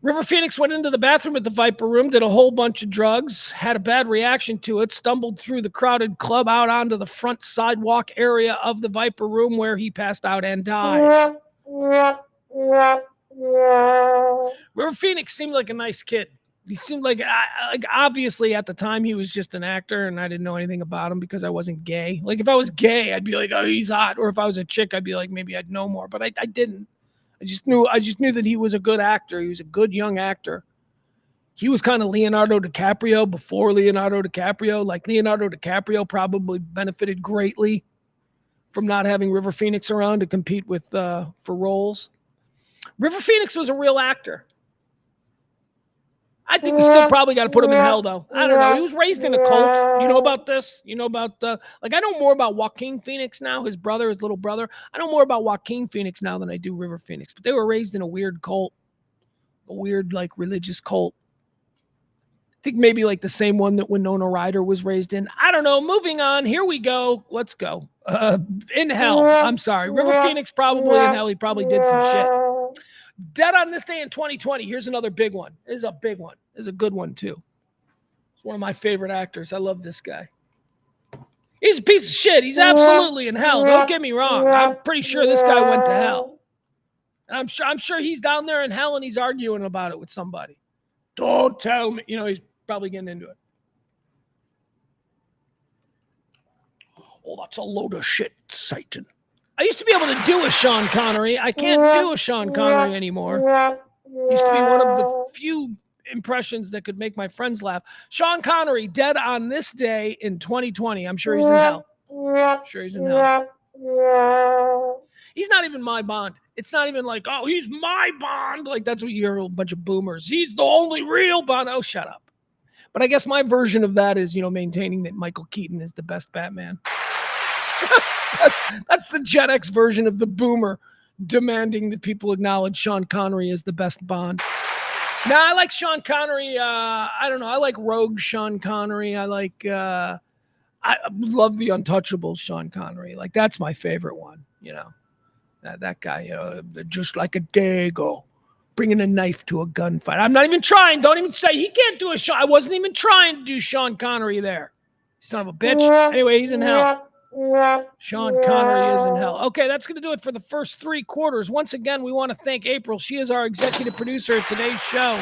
River Phoenix went into the bathroom at the Viper Room, did a whole bunch of drugs, had a bad reaction to it, stumbled through the crowded club out onto the front sidewalk area of the Viper Room where he passed out and died. River Phoenix seemed like a nice kid. He seemed like obviously at the time he was just an actor and I didn't know anything about him because I wasn't gay. Like if I was gay, I'd be like, oh, he's hot. Or if I was a chick, I'd be like, maybe I'd know more. But I didn't. I just knew that he was a good actor. He was a good young actor. He was kind of Leonardo DiCaprio before Leonardo DiCaprio. Like Leonardo DiCaprio probably benefited greatly from not having River Phoenix around to compete with for roles. River Phoenix was a real actor. I think we still probably got to put him in hell, though. I don't know. He was raised in a cult. You know about this? You know about I know more about Joaquin Phoenix now, his brother, his little brother. I know more about Joaquin Phoenix now than I do River Phoenix. But they were raised in a weird cult, a weird like religious cult. I think maybe like the same one that Winona Ryder was raised in. I don't know. Moving on. Here we go. Let's go. In hell. I'm sorry. River Phoenix probably in hell. He probably did some shit. Dead on this day in 2020. Here's another big one. This is a big one. This is a good one, too. It's one of my favorite actors. I love this guy. He's a piece of shit. He's absolutely in hell. Don't get me wrong. I'm pretty sure this guy went to hell. And I'm sure he's down there in hell and he's arguing about it with somebody. Don't tell me. You know, he's probably getting into it. Oh, that's a load of shit, Satan. I used to be able to do a Sean Connery. I can't do a Sean Connery anymore. Used to be one of the few impressions that could make my friends laugh. Sean Connery, dead on this day in 2020. I'm sure he's in hell. I'm sure he's in hell. He's not even my Bond. It's not even like, oh, he's my Bond. Like, that's what you hear a bunch of boomers. He's the only real Bond. Oh, shut up. But I guess my version of that is, maintaining that Michael Keaton is the best Batman. That's the Gen X version of the boomer demanding that people acknowledge Sean Connery as the best Bond. Now, I like Sean Connery. I don't know. I like rogue Sean Connery. I love the Untouchables Sean Connery. Like, that's my favorite one, That guy, just like a dago, bringing a knife to a gunfight. I'm not even trying. Don't even say he can't do a Sean. I wasn't even trying to do Sean Connery there. Son of a bitch. Anyway, he's in hell. Sean Connery is in hell. Okay, that's going to do it for the first 3 quarters. Once again, we want to thank April. She is our executive producer of today's show.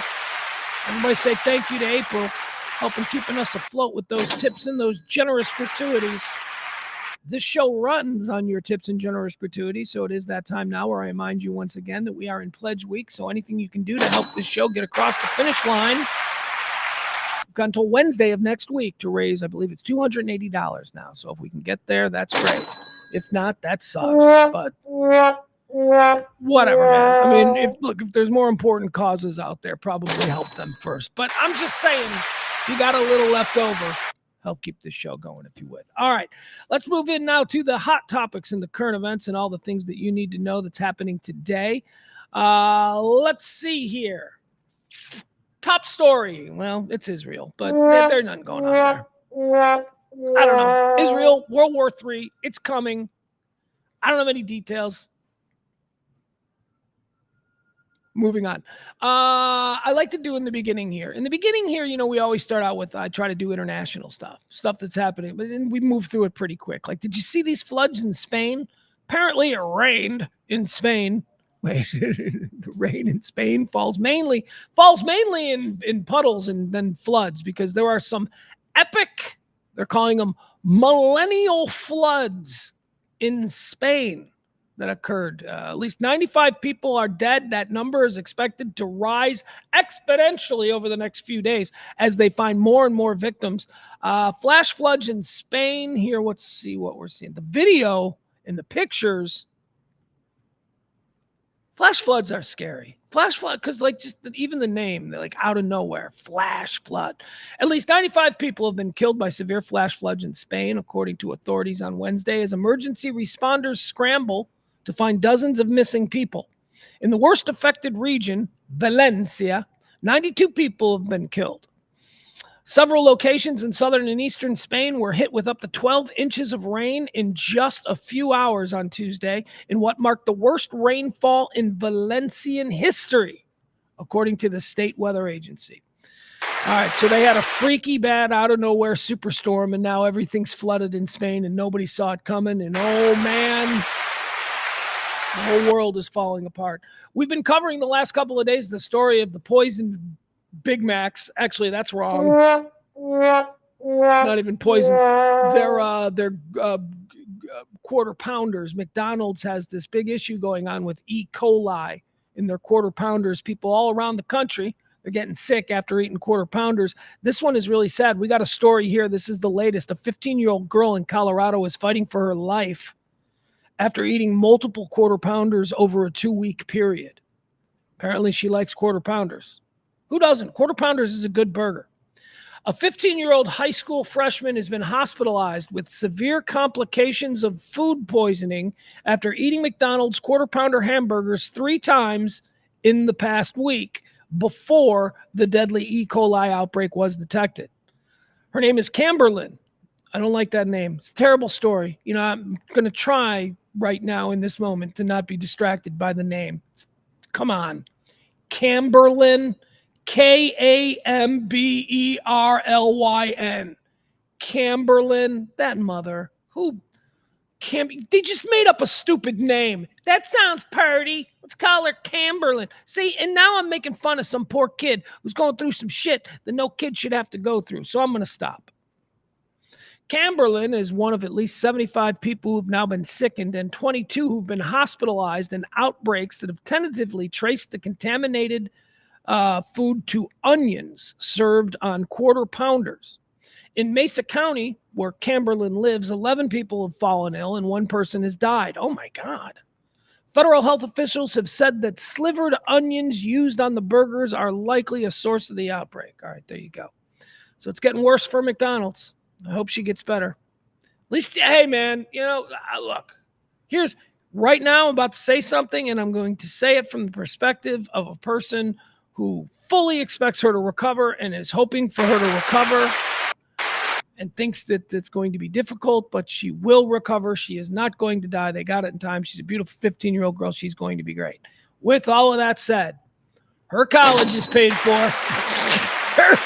Everybody say thank you to April, helping keeping us afloat with those tips and those generous gratuities. This show runs on your tips and generous gratuities, so it is that time now where I remind you once again that we are in Pledge Week, so anything you can do to help this show get across the finish line, we've got until Wednesday of next week to raise, I believe it's $280 now, so if we can get there, that's great. If not, that sucks, but whatever, man. I mean, if there's more important causes out there, probably help them first, but I'm just saying, if you got a little left over, help keep this show going, if you would. All right, let's move in now to the hot topics and the current events and all the things that you need to know that's happening today. Let's see here. Top story. Well, it's Israel, but there's nothing going on there. I don't know. Israel, World War III, it's coming. I don't have any details. Moving on. I like to do in the beginning here. In the beginning here, we always start out with, I try to do international stuff that's happening, but then we move through it pretty quick. Like, did you see these floods in Spain? Apparently it rained in Spain. Wait, the rain in Spain falls mainly in puddles and then floods because there are some epic, they're calling them millennial floods in Spain that occurred. At least 95 people are dead. That number is expected to rise exponentially over the next few days as they find more and more victims. Flash floods in Spain. Here, let's see what we're seeing. The video and the pictures. Flash floods are scary. Flash flood, because even the name, they're like out of nowhere. Flash flood. At least 95 people have been killed by severe flash floods in Spain, according to authorities on Wednesday, as emergency responders scramble to find dozens of missing people. In the worst affected region, Valencia, 92 people have been killed. Several locations in southern and eastern Spain were hit with up to 12 inches of rain in just a few hours on Tuesday in what marked the worst rainfall in Valencian history, according to the state weather agency. All right, so they had a freaky bad out-of-nowhere superstorm, and now everything's flooded in Spain, and nobody saw it coming, and oh, man, The whole world is falling apart. We've been covering the last couple of days the story of the poisoned Big Macs. Actually, that's wrong. It's not even poison. They're quarter pounders. McDonald's has this big issue going on with E. coli in their quarter pounders. People all around the country, they're getting sick after eating quarter pounders. This one is really sad. We got a story here. This is the latest. A 15-year-old girl in Colorado is fighting for her life after eating multiple quarter pounders over a 2-week period. Apparently, she likes quarter pounders. Who doesn't? Quarter pounders is a good burger. A 15-year-old high school freshman has been hospitalized with severe complications of food poisoning after eating McDonald's quarter pounder hamburgers 3 times in the past week before the deadly E. coli outbreak was detected. Her name is Camberlyn. I don't like that name. It's a terrible story. You know, I'm going to try right now in this moment to not be distracted by the name. Come on. Camberlyn. Kamberlyn. Camberlyn. That mother. They just made up a stupid name. That sounds purty. Let's call her Camberlyn. See, and now I'm making fun of some poor kid who's going through some shit that no kid should have to go through. So I'm going to stop. Camberlyn is one of at least 75 people who've now been sickened and 22 who've been hospitalized in outbreaks that have tentatively traced the contaminated food to onions served on quarter pounders. In Mesa County, where Camberlyn lives, 11 people have fallen ill and 1 person has died. Oh my God. Federal health officials have said that slivered onions used on the burgers are likely a source of the outbreak. All right, there you go. So it's getting worse for McDonald's. I hope she gets better. At least, hey man, you know, look, right now I'm about to say something and I'm going to say it from the perspective of a person who fully expects her to recover and is hoping for her to recover and thinks that it's going to be difficult, but she will recover. She is not going to die. They got it in time. She's a beautiful 15-year-old girl. She's going to be great. With all of that said, her college is paid for. Her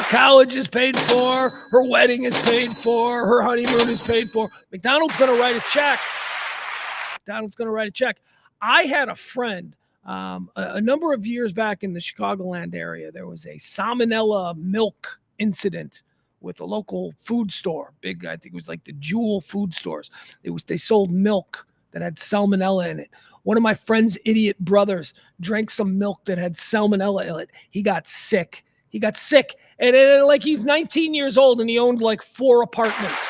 college is paid for. Her wedding is paid for. Her honeymoon is paid for. McDonald's going to write a check. I had a friend a number of years back in the Chicagoland area. There was a salmonella milk incident with a local food store. Big, I think it was like the Jewel food stores. They sold milk that had salmonella in it. One of my friend's idiot brothers drank some milk that had salmonella in it. He got sick. And like he's 19 years old and he owned like 4 apartments.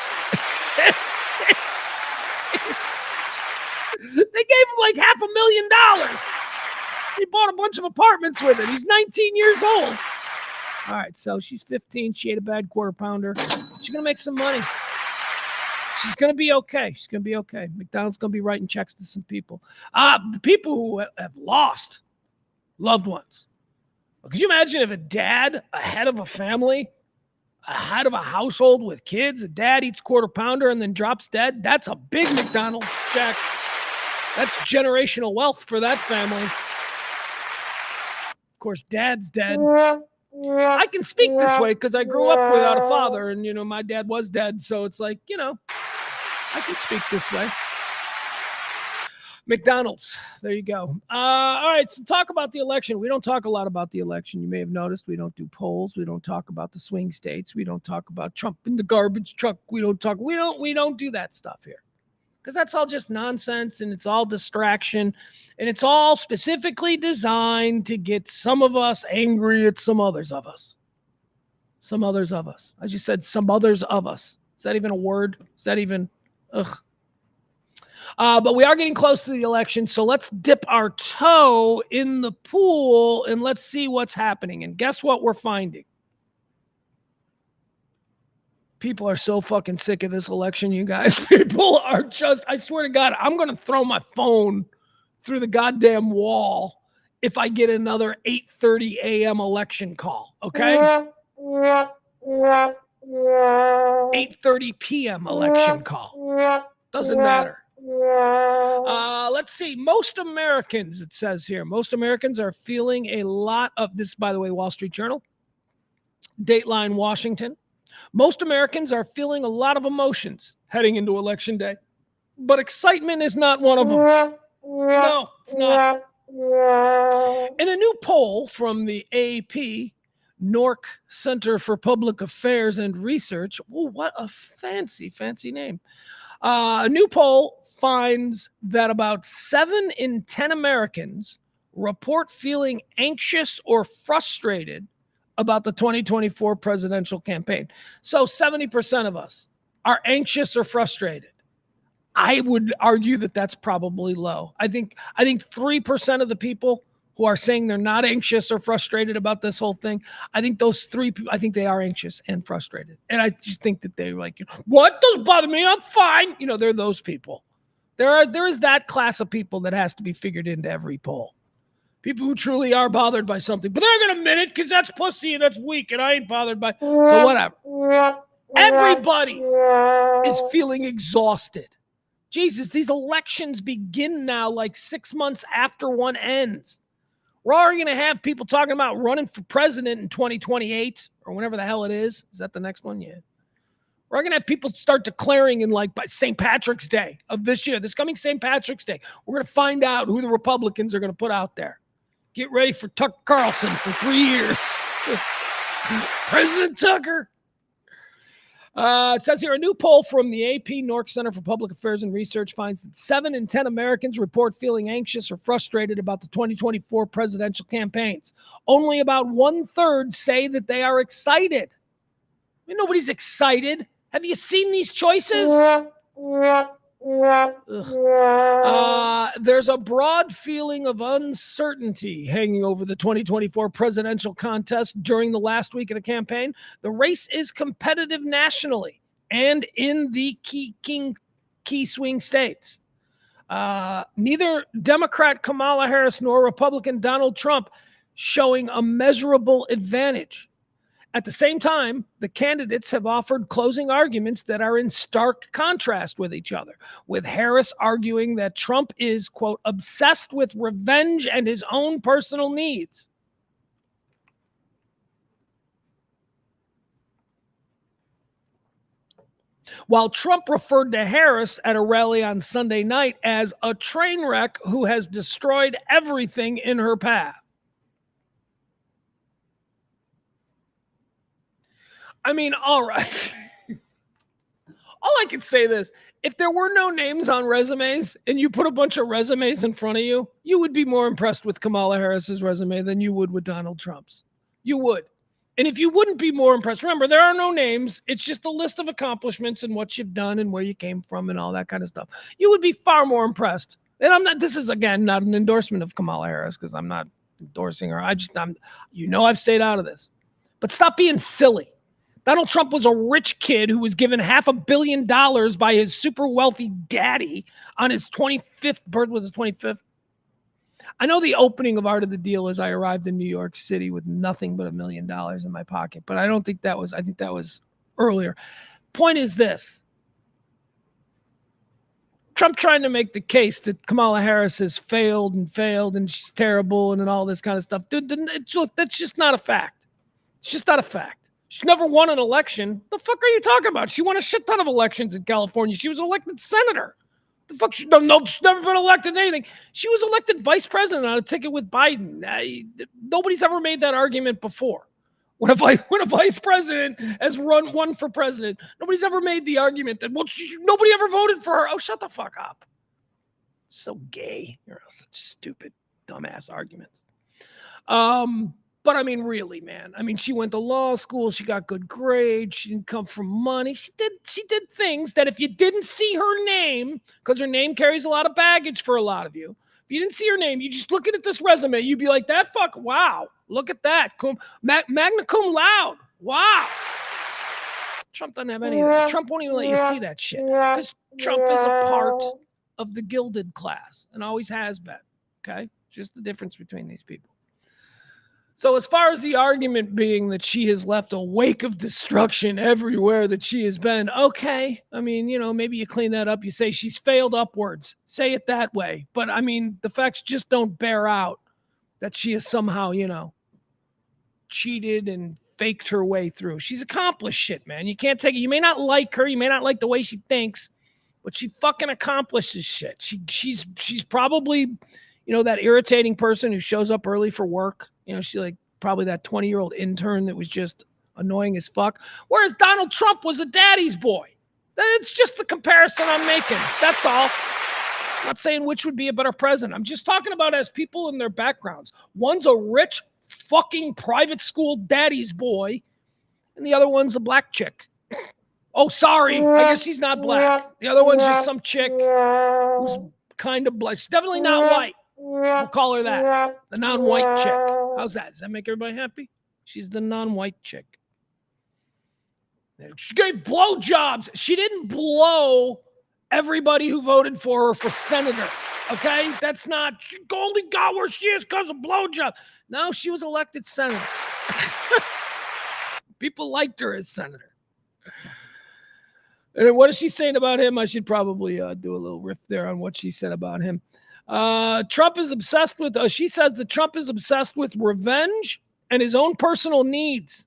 They gave him like $500,000. He bought a bunch of apartments with it. He's 19 years old. All right, so she's 15. She ate a bad quarter pounder. She's going to make some money. She's going to be okay. McDonald's going to be writing checks to some people. The people who have lost loved ones. Could you imagine if a dad, a head of a family, a head of a household with kids, a dad eats quarter pounder and then drops dead? That's a big McDonald's check. That's generational wealth for that family. Of course, dad's dead. I can speak this way because I grew up without a father and, my dad was dead. So it's like, I can speak this way. McDonald's. There you go. All right. So talk about the election. We don't talk a lot about the election. You may have noticed we don't do polls. We don't talk about the swing states. We don't talk about Trump in the garbage truck. We don't do that stuff here because that's all just nonsense and it's all distraction and it's all specifically designed to get some of us angry at some others of us. I just said some others of us. Is that even a word? Is that even, ugh. But we are getting close to the election, so let's dip our toe in the pool and let's see what's happening. And guess what we're finding? People are so fucking sick of this election, you guys. People are just, I swear to God, I'm going to throw my phone through the goddamn wall if I get another 8:30 a.m. election call, okay? 8:30 p.m. election call. Doesn't matter. Let's see. Most Americans, it says here, most Americans are feeling a lot of this, by the way, Wall Street Journal, Dateline, Washington. Most Americans are feeling a lot of emotions heading into Election Day, but excitement is not one of them. No, it's not. In a new poll from the AP, Nork Center for Public Affairs and Research, oh, what a fancy name. A new poll finds that about 7 in 10 Americans report feeling anxious or frustrated about the 2024 presidential campaign. So 70% of us are anxious or frustrated. I would argue that that's probably low. I think 3% of the people who are saying they're not anxious or frustrated about this whole thing, I think those 3 people, I think they are anxious and frustrated. And I just think that they're like, what doesn't bother me? I'm fine. They're those people. There is that class of people that has to be figured into every poll. People who truly are bothered by something, but they're going to admit it because that's pussy and that's weak and I ain't bothered by. So whatever. Everybody is feeling exhausted. Jesus, these elections begin now like 6 months after one ends. We're already going to have people talking about running for president in 2028 or whenever the hell it is. Is that the next one? Yeah. We're going to have people start declaring in like by St. Patrick's Day of this year, this coming St. Patrick's Day. We're going to find out who the Republicans are going to put out there. Get ready for Tucker Carlson for 3 years. President Tucker. It says here, a new poll from the AP Nork Center for Public Affairs and Research finds that 7 in 10 Americans report feeling anxious or frustrated about the 2024 presidential campaigns. Only about 1/3 say that they are excited. I mean, nobody's excited. Have you seen these choices? There's a broad feeling of uncertainty hanging over the 2024 presidential contest during the last week of the campaign. The race is competitive nationally and in the key swing states. Neither Democrat Kamala Harris nor Republican Donald Trump showing a measurable advantage. At the same time, the candidates have offered closing arguments that are in stark contrast with each other, with Harris arguing that Trump is, quote, obsessed with revenge and his own personal needs. While Trump referred to Harris at a rally on Sunday night as a train wreck who has destroyed everything in her path. I mean, all right. All I can say is, if there were no names on resumes and you put a bunch of resumes in front of you, you would be more impressed with Kamala Harris's resume than you would with Donald Trump's. You would. And if you wouldn't be more impressed, remember, there are no names. It's just a list of accomplishments and what you've done and where you came from and all that kind of stuff. You would be far more impressed. And this is, again, not an endorsement of Kamala Harris because I'm not endorsing her. I've stayed out of this. But stop being silly. Donald Trump was a rich kid who was given $500 million by his super wealthy daddy on his 25th birthday. Was his 25th? I know the opening of Art of the Deal is I arrived in New York City with nothing but $1 million in my pocket, but I think that was earlier. Point is this. Trump trying to make the case that Kamala Harris has failed and she's terrible and all this kind of stuff. Dude, that's just not a fact. It's just not a fact. She never won an election. The fuck are you talking about? She won a shit ton of elections in California. She was elected senator. The fuck? She's never been elected anything. She was elected vice president on a ticket with Biden. Nobody's ever made that argument before. When a vice president has won for president, nobody's ever made the argument that, nobody ever voted for her. Oh, shut the fuck up. It's so gay. You're such stupid, dumbass arguments. But I mean, really, man. I mean, she went to law school. She got good grades. She didn't come from money. She did things that if you didn't see her name, because her name carries a lot of baggage for a lot of you. If you didn't see her name, you just looking at this resume, you'd be like, wow, look at that. Magna cum laude. Wow. Trump doesn't have any of that. Trump won't even let you see that shit. Because Trump is a part of the gilded class and always has been. Okay? Just the difference between these people. So as far as the argument being that she has left a wake of destruction everywhere that she has been, okay. I mean, maybe you clean that up. You say she's failed upwards. Say it that way. But, I mean, the facts just don't bear out that she has somehow, cheated and faked her way through. She's accomplished shit, man. You can't take it. You may not like her. You may not like the way she thinks. but she fucking accomplishes shit. She's probably, that irritating person who shows up early for work. She's like probably that 20-year-old intern that was just annoying as fuck. Whereas Donald Trump was a daddy's boy. It's just the comparison I'm making. That's all. I'm not saying which would be a better president. I'm just talking about as people in their backgrounds. One's a rich fucking private school daddy's boy, and the other one's a black chick. Oh, sorry. I guess she's not black. The other one's just some chick who's kind of black. She's definitely not white. We'll call her that. The non-white chick. How's that? Does that make everybody happy? She's the non-white chick. She gave blowjobs. She didn't blow everybody who voted for her for senator. Okay? That's not, she only got where she is because of blowjobs. No, she was elected senator. People liked her as senator. And what is she saying about him? I should probably do a little riff there on what she said about him. Trump is obsessed with, she says that Trump is obsessed with revenge and his own personal needs.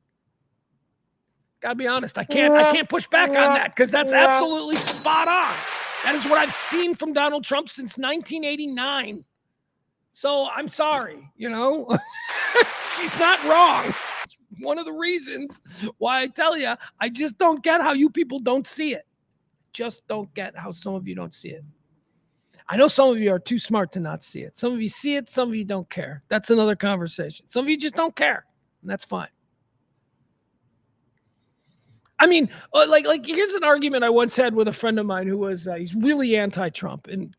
Gotta be honest, I can't push back on that because that's absolutely spot on. That is what I've seen from Donald Trump since 1989. So I'm sorry, she's not wrong. One of the reasons why I tell you, I just don't get how you people don't see it. Just don't get how some of you don't see it. I know some of you are too smart to not see it. Some of you see it, some of you don't care. That's another conversation. Some of you just don't care, and that's fine. I mean, like here's an argument I once had with a friend of mine who was he's really anti-Trump, and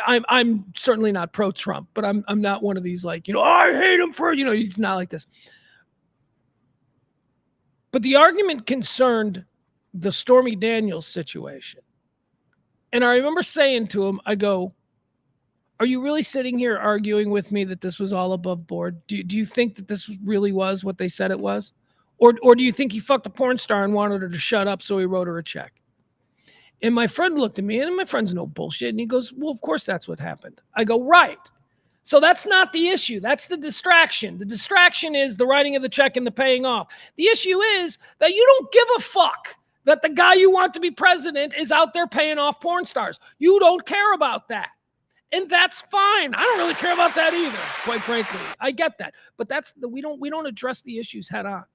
I'm certainly not pro-Trump, but I'm not one of these I hate him for he's not like this. But the argument concerned the Stormy Daniels situation, and I remember saying to him, I go, "Are you really sitting here arguing with me that this was all above board? Do you think that this really was what they said it was? Or do you think he fucked a porn star and wanted her to shut up, so he wrote her a check?" And my friend looked at me, and my friend's no bullshit, and he goes, "Well, of course that's what happened." I go, "Right. So that's not the issue. That's the distraction. The distraction is the writing of the check and the paying off. The issue is that you don't give a fuck that the guy you want to be president is out there paying off porn stars. You don't care about that. And that's fine. I don't really care about that either, quite frankly. I get that. But we don't address the issues head on.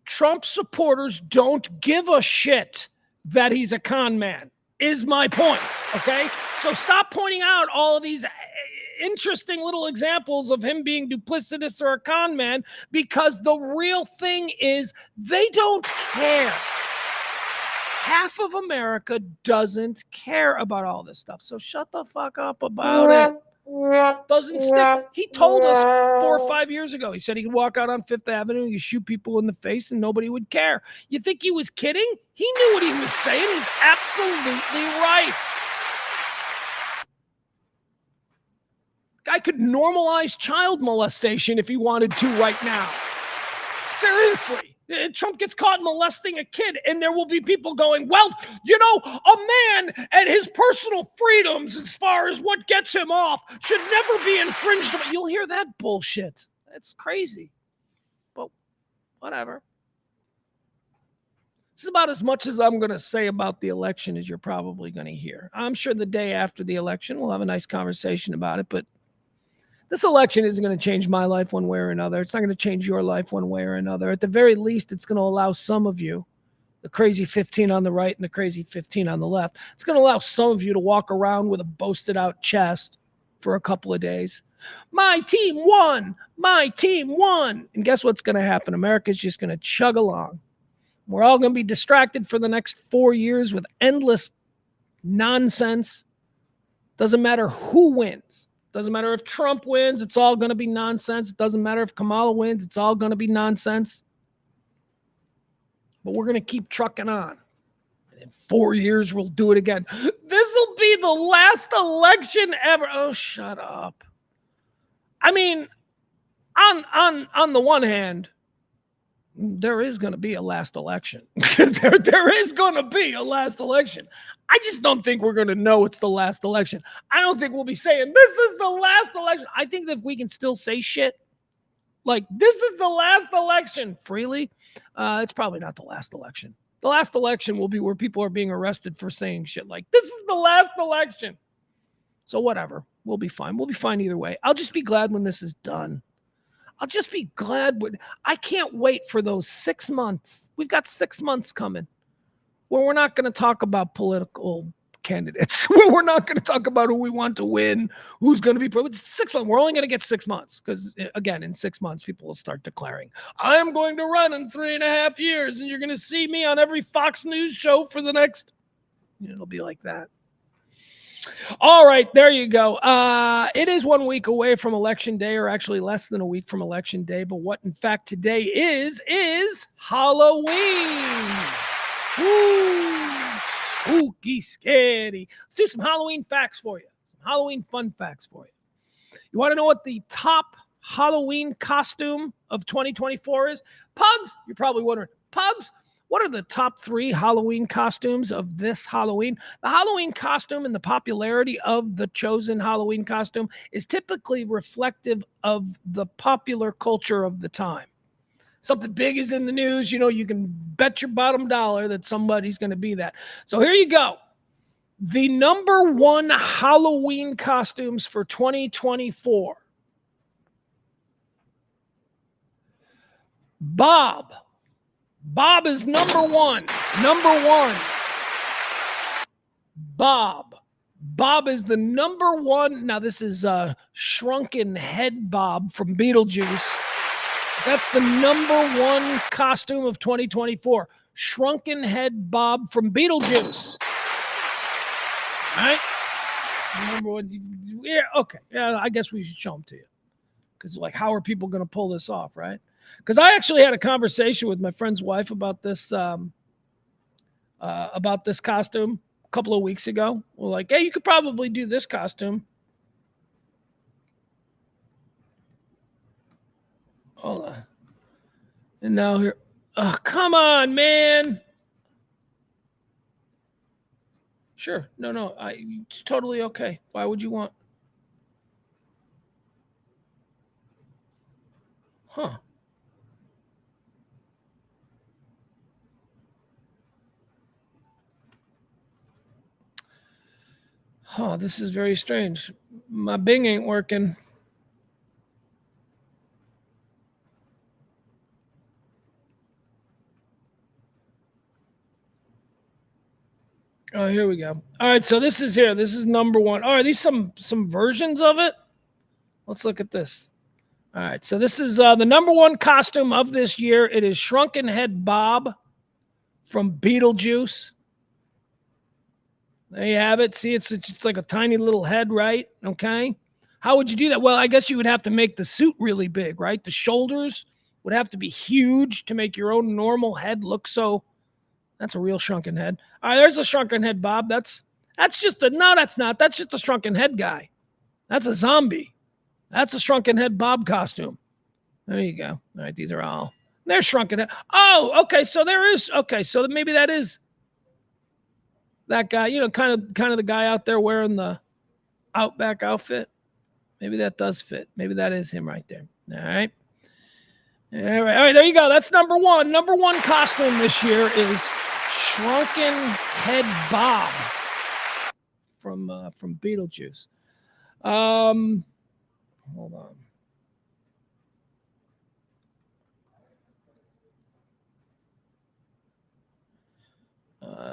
Trump supporters don't give a shit that he's a con man, is my point, okay? So stop pointing out all of these interesting little examples of him being duplicitous or a con man, because the real thing is they don't care. Half of America doesn't care about all this stuff, so shut the fuck up about it. Doesn't stick. He told us 4 or 5 years ago. He said he could walk out on Fifth Avenue, you shoot people in the face, and nobody would care. You think he was kidding? He knew what he was saying. He's absolutely right. Guy could normalize child molestation if he wanted to right now. Seriously. Trump gets caught molesting a kid, and there will be people going, well, a man and his personal freedoms as far as what gets him off should never be infringed upon. You'll hear that bullshit. That's crazy. But whatever. This is about as much as I'm going to say about the election as you're probably going to hear. I'm sure the day after the election, we'll have a nice conversation about it, but this election isn't going to change my life one way or another. It's not going to change your life one way or another. At the very least, it's going to allow some of you, the crazy 15 on the right and the crazy 15 on the left, it's going to allow some of you to walk around with a boasted out chest for a couple of days. My team won. My team won. And guess what's going to happen? America's just going to chug along. We're all going to be distracted for the next 4 years with endless nonsense. Doesn't matter who wins. Doesn't matter if Trump wins, it's all going to be nonsense. It doesn't matter if Kamala wins, it's all going to be nonsense. But we're going to keep trucking on. And in 4 years, we'll do it again. This will be the last election ever. Oh, shut up. I mean, on the one hand, there is going to be a last election. there is going to be a last election. I just don't think we're going to know it's the last election. I don't think we'll be saying, this is the last election. I think that if we can still say shit, like, this is the last election freely, it's probably not the last election. The last election will be where people are being arrested for saying shit like, this is the last election. So whatever. We'll be fine. We'll be fine either way. I'll just be glad when this is done. I'll just be glad when I can't wait for those 6 months. We've got 6 months coming where we're not going to talk about political candidates, where we're not going to talk about who we want to win, who's going to be 6 months. We're only going to get 6 months because, again, in 6 months, people will start declaring, I am going to run in 3.5 years, and you're going to see me on every Fox News show for the next. It'll be like that. All right, there you go. It is 1 week away from Election Day, or actually less than a week from Election Day. But what, in fact, today is Halloween. Woo! Spooky, scary. Let's do some Halloween facts for you. Some Halloween fun facts for you. You want to know what the top Halloween costume of 2024 is? Pugs, you're probably wondering, Pugs, what are the top 3 Halloween costumes of this Halloween? The Halloween costume and the popularity of the chosen Halloween costume is typically reflective of the popular culture of the time. Something big is in the news, you can bet your bottom dollar that somebody's going to be that. So here you go. The number 1 Halloween costumes for 2024. Bob. Bob is number 1. Number 1. Bob. Bob is the number 1. Now, this is Shrunken Head Bob from Beetlejuice. That's the number 1 costume of 2024. Shrunken Head Bob from Beetlejuice. All right? Number 1. Yeah, okay. Yeah, I guess we should show them to you. Because, how are people going to pull this off, right? Because I actually had a conversation with my friend's wife about this costume a couple of weeks ago. We're like, hey, you could probably do this costume. Hold on. And now here. Oh, come on, man. Sure. No. It's totally okay. Why would you want? Huh. Oh, this is very strange. My Bing ain't working. Oh, here we go. All right, so this is here. This is number 1. Oh, are these some versions of it? Let's look at this. All right, so this is the number 1 costume of this year. It is Shrunken Head Bob from Beetlejuice. There you have it. See, it's just like a tiny little head, right? Okay. How would you do that? Well, I guess you would have to make the suit really big, right? The shoulders would have to be huge to make your own normal head look so. That's a real shrunken head. All right, there's a shrunken head, Bob. That's just no, that's not. That's just a shrunken head guy. That's a zombie. That's a shrunken head Bob costume. There you go. All right, these are all. There's shrunken head. Oh, okay. So there is. Okay, so maybe that is that guy. Kind of the guy out there wearing the Outback outfit. Maybe that does fit. Maybe that is him right there. All right. All right, there you go. That's number 1. Number 1 costume this year is Shrunken Head Bob from Beetlejuice. Hold on.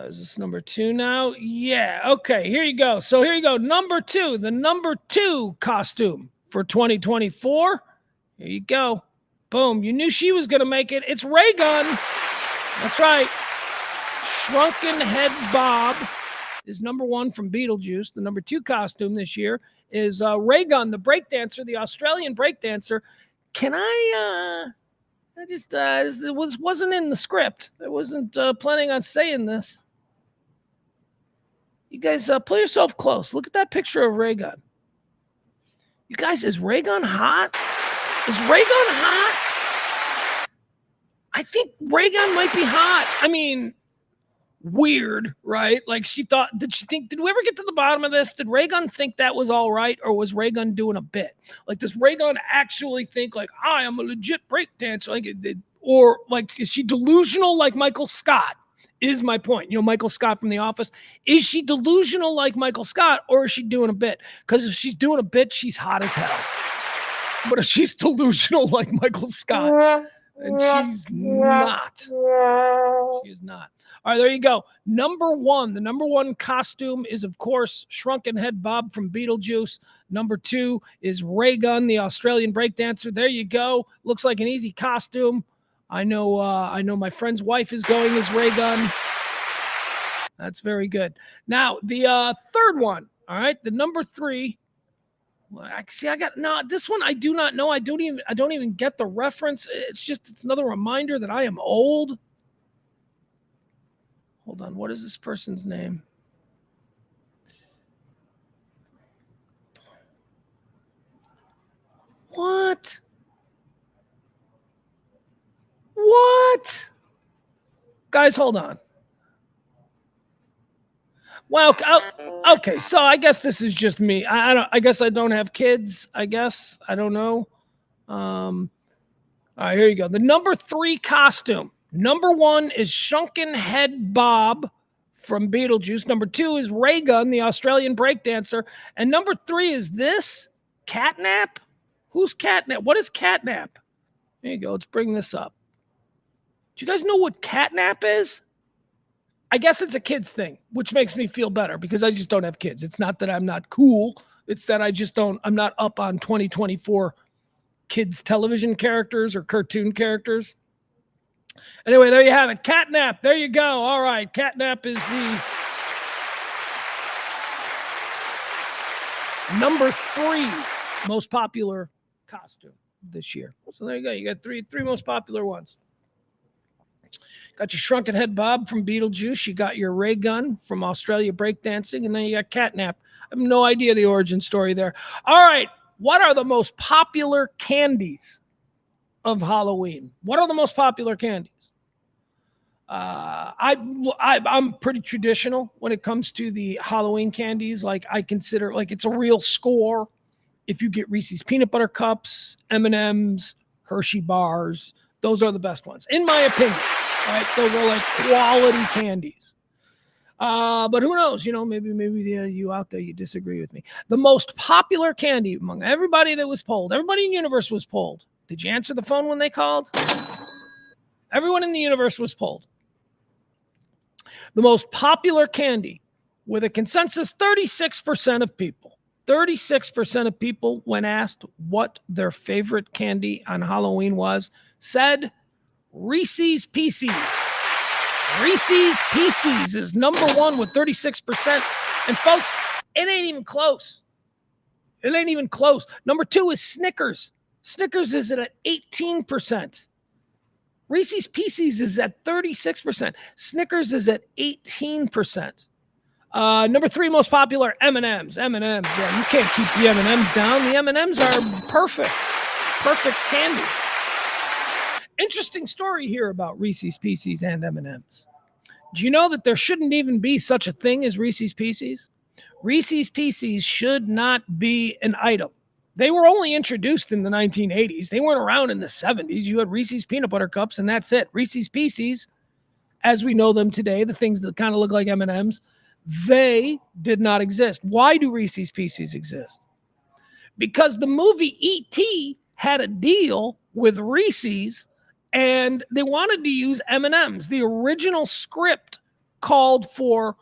Is this number 2 now? Yeah. Okay. Here you go. So here you go. Number 2. The number 2 costume for 2024. Here you go. Boom. You knew she was going to make it. It's Ray Gun. That's right. Shrunken Head Bob is number 1 from Beetlejuice. The number 2 costume this year is Ray Gun, the breakdancer, the Australian breakdancer. Can I just, it wasn't in the script. I wasn't planning on saying this. You guys, pull yourself close. Look at that picture of Ray Gun. You guys, is Ray Gun hot? Is Ray Gun hot? I think Ray Gun might be hot. I mean, weird, right? Like did we ever get to the bottom of this? Did Ray Gun think that was all right? Or was Ray Gun doing a bit? Like, does Ray Gun actually think like, I am a legit breakdancer? Or like, is she delusional like Michael Scott? is my point. Michael Scott from The Office. Is she delusional like Michael Scott, or is she doing a bit? Because if she's doing a bit, she's hot as hell. But if she's delusional like Michael Scott, and she's not. She is not. All right, there you go. Number one, the number one costume is, of course, Shrunken Head Bob from Beetlejuice. Number two is Ray Gun, the Australian breakdancer. There you go. Looks like an easy costume. I know my friend's wife is going as Ray Gun. That's very good. Now, the third one, all right, the number three. This one I do not know. I don't even get the reference. It's another reminder that I am old. Hold on. What is this person's name? What? Guys, hold on. Well, okay. So I guess this is just me. I guess I don't have kids. I guess I don't know. All right, here you go. The number three costume. Number one is Shrunken Head Bob from Beetlejuice. Number two is Ray Gun, the Australian breakdancer. And number three is this Catnap. Who's Catnap? What is Catnap? There you go. Let's bring this up. Do you guys know what Catnap is? I guess it's a kid's thing, which makes me feel better because I just don't have kids. It's not that I'm not cool. It's that I'm not up on 2024 kids television characters or cartoon characters. Anyway, there you have it. Catnap. There you go. All right. Catnap is the number three most popular costume this year. So there you go. You got three most popular ones. Got your Shrunken Head Bob from Beetlejuice. You got your Ray Gun from Australia breakdancing. And then you got Catnap. I have no idea the origin story there. All right. What are the most popular candies of Halloween? What are the most popular candies? I'm pretty traditional when it comes to the Halloween candies. Like I consider like it's a real score if you get Reese's Peanut Butter Cups, M&Ms, Hershey bars. Those are the best ones, in my opinion. Right? Those are like quality candies. But who knows? Maybe you out there, you disagree with me. The most popular candy among everybody that was polled, everybody in the universe was polled. Did you answer the phone when they called? Everyone in the universe was polled. The most popular candy with a consensus 36% of people. 36% of people, when asked what their favorite candy on Halloween was, said Reese's Pieces. Reese's Pieces is number one with 36%. And folks, it ain't even close. It ain't even close. Number two is Snickers. Snickers is at 18%. Reese's Pieces is at 36%. Snickers is at 18%. Number three most popular, M&Ms. M&Ms. Yeah, you can't keep the M&Ms down. The M&Ms are perfect. Perfect candy. Interesting story here about Reese's Pieces and M&Ms. Do you know that there shouldn't even be such a thing as Reese's Pieces? Reese's Pieces should not be an item. They were only introduced in the 1980s. They weren't around in the 70s. You had Reese's Peanut Butter Cups, and that's it. Reese's Pieces, as we know them today, the things that kind of look like M&Ms, they did not exist. Why do Reese's Pieces exist? Because the movie E.T. had a deal with Reese's, and they wanted to use M&Ms. The original script called for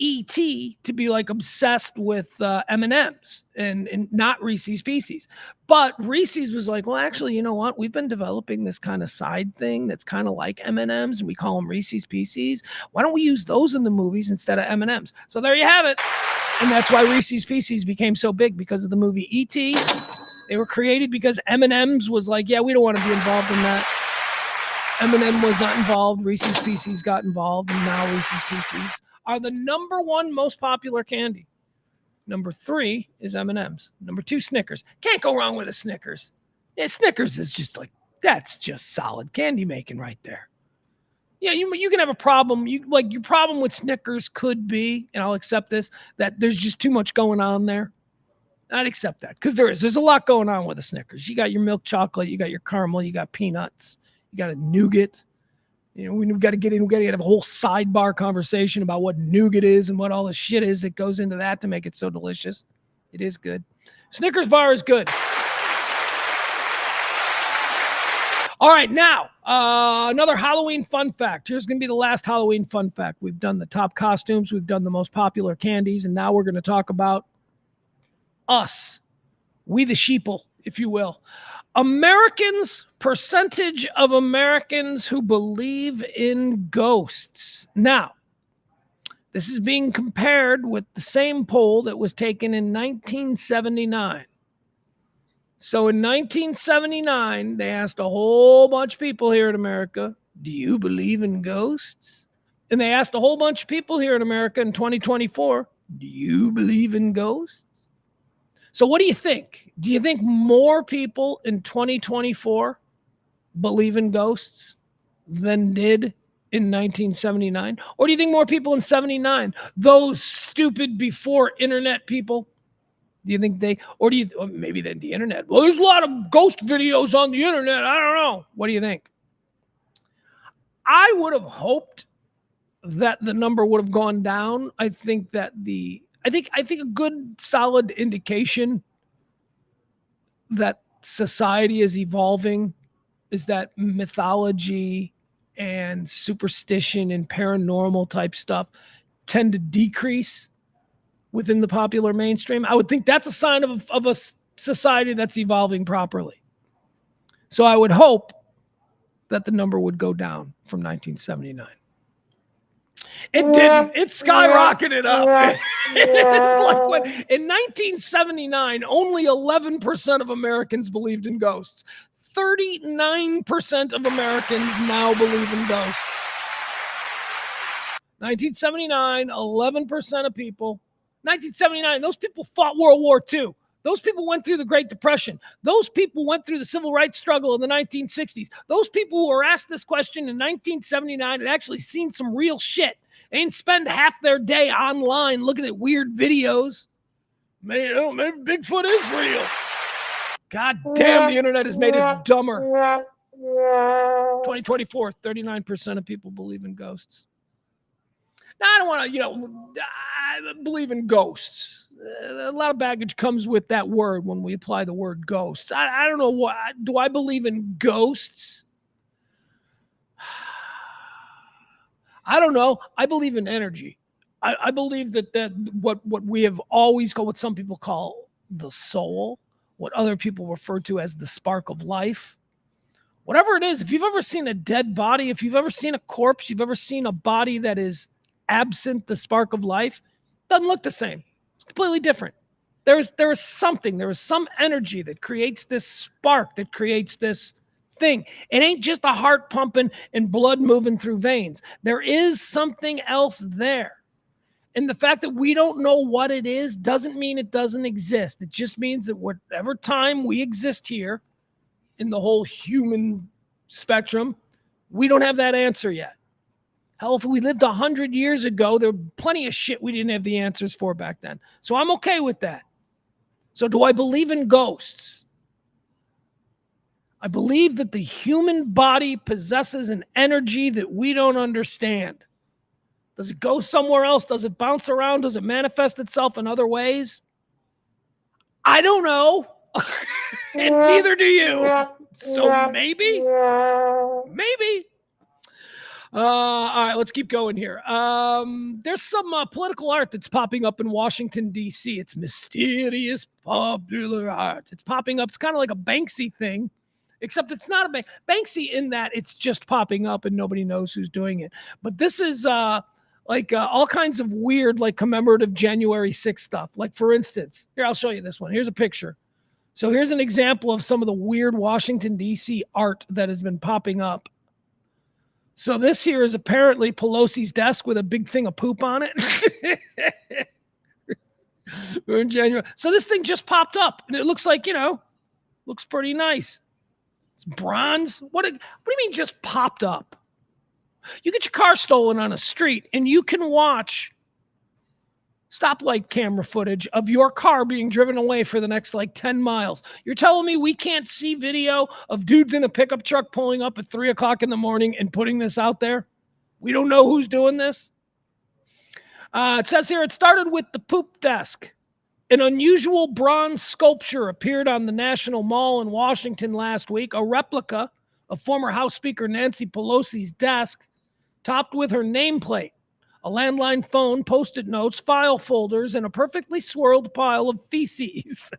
E.T. to be like obsessed with M&Ms and not Reese's Pieces. But Reese's was like, well, actually, you know what? We've been developing this kind of side thing that's kind of like M&Ms, and we call them Reese's Pieces. Why don't we use those in the movies instead of M&Ms? So there you have it. And that's why Reese's Pieces became so big, because of the movie E.T. They were created because M&M's was like, yeah, we don't want to be involved in that. M&M was not involved. Reese's Pieces got involved, and now Reese's Pieces are the number one most popular candy. Number three is M&M's. Number two, Snickers. Can't go wrong with a Snickers. Yeah, Snickers is just like, that's just solid candy making right there. Yeah, you can have a problem. Your problem with Snickers could be, and I'll accept this, that there's just too much going on there. I'd accept that, because there's a lot going on with the Snickers. You got your milk chocolate, you got your caramel, you got peanuts, you got a nougat. We've got to get in. We've got to have a whole sidebar conversation about what nougat is and what all the shit is that goes into that to make it so delicious. It is good. Snickers bar is good. All right, now, another Halloween fun fact. Here's going to be the last Halloween fun fact. We've done the top costumes. We've done the most popular candies. And now we're going to talk about us. We the sheeple, if you will. Americans, percentage of Americans who believe in ghosts. Now, this is being compared with the same poll that was taken in 1979. So in 1979, they asked a whole bunch of people here in America, do you believe in ghosts? And they asked a whole bunch of people here in America in 2024, do you believe in ghosts? So what do you think? Do you think more people in 2024 believe in ghosts than did in 1979? Or do you think more people in 79, those stupid before internet people, do you think they, or maybe then the internet? Well, there's a lot of ghost videos on the internet. I don't know. What do you think? I would have hoped that the number would have gone down. I think that I think a good solid indication that society is evolving is that mythology and superstition and paranormal type stuff tend to decrease within the popular mainstream. I would think that's a sign of a society that's evolving properly. So I would hope that the number would go down from 1979. It didn't. It skyrocketed up. Like when, in 1979, only 11% of Americans believed in ghosts. 39% of Americans now believe in ghosts. 1979, 11% of people. 1979, those people fought World War II. Those people went through the Great Depression. Those people went through the civil rights struggle in the 1960s. Those people who were asked this question in 1979 had actually seen some real shit. They didn't spend half their day online looking at weird videos. Maybe Bigfoot is real. God damn, the internet has made us dumber. 2024, 39% of people believe in ghosts. Now, I don't want to, I believe in ghosts. A lot of baggage comes with that word when we apply the word ghosts. I don't know what. Do I believe in ghosts? I don't know. I believe in energy. I believe that what we have always called, what some people call the soul, what other people refer to as the spark of life, whatever it is, if you've ever seen a dead body, if you've ever seen a corpse, you've ever seen a body that is absent the spark of life, doesn't look the same. It's completely different. There is something, there is some energy that creates this spark, that creates this thing. It ain't just a heart pumping and blood moving through veins. There is something else there. And the fact that we don't know what it is doesn't mean it doesn't exist. It just means that whatever time we exist here in the whole human spectrum, we don't have that answer yet. Hell, if we lived 100 years ago, there were plenty of shit we didn't have the answers for back then. So I'm okay with that. So do I believe in ghosts? I believe that the human body possesses an energy that we don't understand. Does it go somewhere else? Does it bounce around? Does it manifest itself in other ways? I don't know. And neither do you. So maybe. All right, let's keep going here. There's some political art that's popping up in Washington, D.C. It's mysterious popular art. It's popping up. It's kind of like a Banksy thing, except it's not a Banksy in that it's just popping up and nobody knows who's doing it. But this is all kinds of weird, like commemorative January 6th stuff. Like, for instance, here, I'll show you this one. Here's a picture. So here's an example of some of the weird Washington, D.C. art that has been popping up. So this here is apparently Pelosi's desk with a big thing of poop on it. We're in January. So this thing just popped up, and it looks like, looks pretty nice. It's bronze. What do you mean just popped up? You get your car stolen on a street, and you can watch stoplight camera footage of your car being driven away for the next 10 miles. You're telling me we can't see video of dudes in a pickup truck pulling up at 3 o'clock in the morning and putting this out there? We don't know who's doing this. It says here it started with the poop desk. An unusual bronze sculpture appeared on the National Mall in Washington last week, a replica of former House Speaker Nancy Pelosi's desk, topped with her nameplate, a landline phone, Post-it notes, file folders, and a perfectly swirled pile of feces.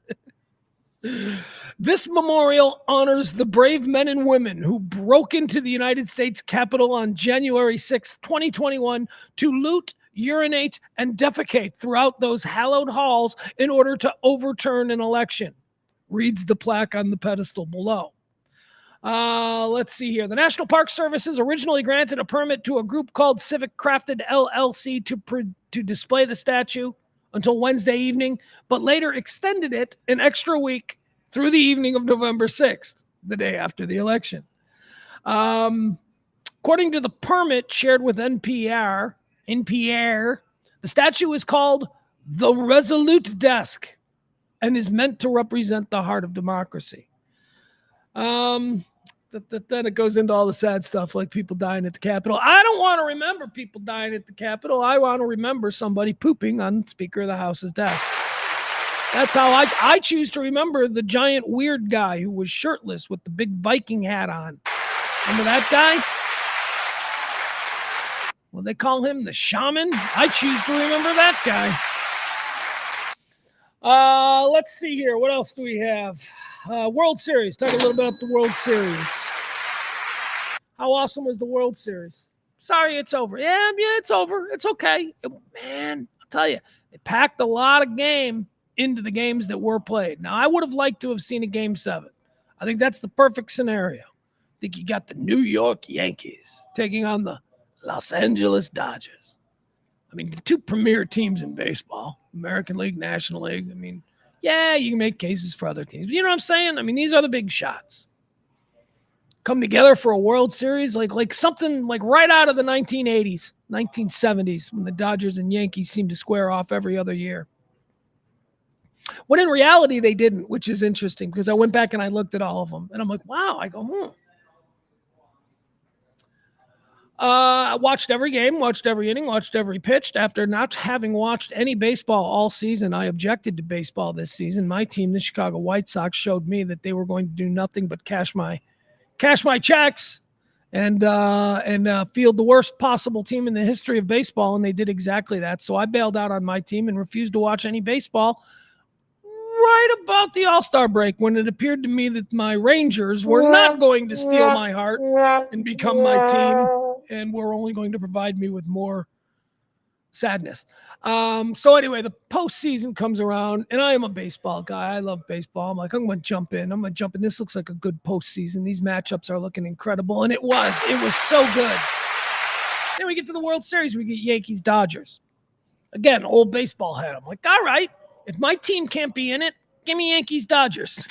This memorial honors the brave men and women who broke into the United States Capitol on January 6, 2021, to loot, urinate, and defecate throughout those hallowed halls in order to overturn an election, reads the plaque on the pedestal below. Let's see here. The National Park Services originally granted a permit to a group called Civic Crafted LLC to display the statue until Wednesday evening, but later extended it an extra week through the evening of November 6th, the day after the election. According to the permit shared with NPR, the statue is called the Resolute Desk and is meant to represent the heart of democracy. Then it goes into all the sad stuff like people dying at the Capitol. I don't want to remember people dying at the Capitol. I want to remember somebody pooping on Speaker of the House's desk. That's how I choose to remember the giant weird guy who was shirtless with the big Viking hat on. Remember that guy? Well, they call him the shaman. I choose to remember that guy. Let's see here. What else do we have? World Series. Talk a little bit about the World Series. How awesome was the World Series? Sorry, it's over. Yeah, it's over. It's okay. Man, I'll tell you, they packed a lot of game into the games that were played. Now, I would have liked to have seen a Game 7. I think that's the perfect scenario. I think you got the New York Yankees taking on the Los Angeles Dodgers. I mean, the two premier teams in baseball, American League, National League. I mean, yeah, you can make cases for other teams. But you know what I'm saying? I mean, these are the big shots. Come together for a World Series, like something like right out of the 1980s, 1970s, when the Dodgers and Yankees seemed to square off every other year. When in reality, they didn't, which is interesting because I went back and I looked at all of them. And I'm like, wow. I go, I watched every game, watched every inning, watched every pitch. After not having watched any baseball all season, I objected to baseball this season. My team, the Chicago White Sox, showed me that they were going to do nothing but cash my checks and field the worst possible team in the history of baseball, and they did exactly that. So I bailed out on my team and refused to watch any baseball right about the All-Star break, when it appeared to me that my Rangers were not going to steal my heart and become my team, and were only going to provide me with more sadness. So anyway, the postseason comes around, and I am a baseball guy. I love baseball. I'm like, I'm going to jump in. This looks like a good postseason. These matchups are looking incredible, and it was so good. Then we get to the World Series. We get Yankees-Dodgers. Again, old baseball head. I'm like, all right, if my team can't be in it, give me Yankees-Dodgers.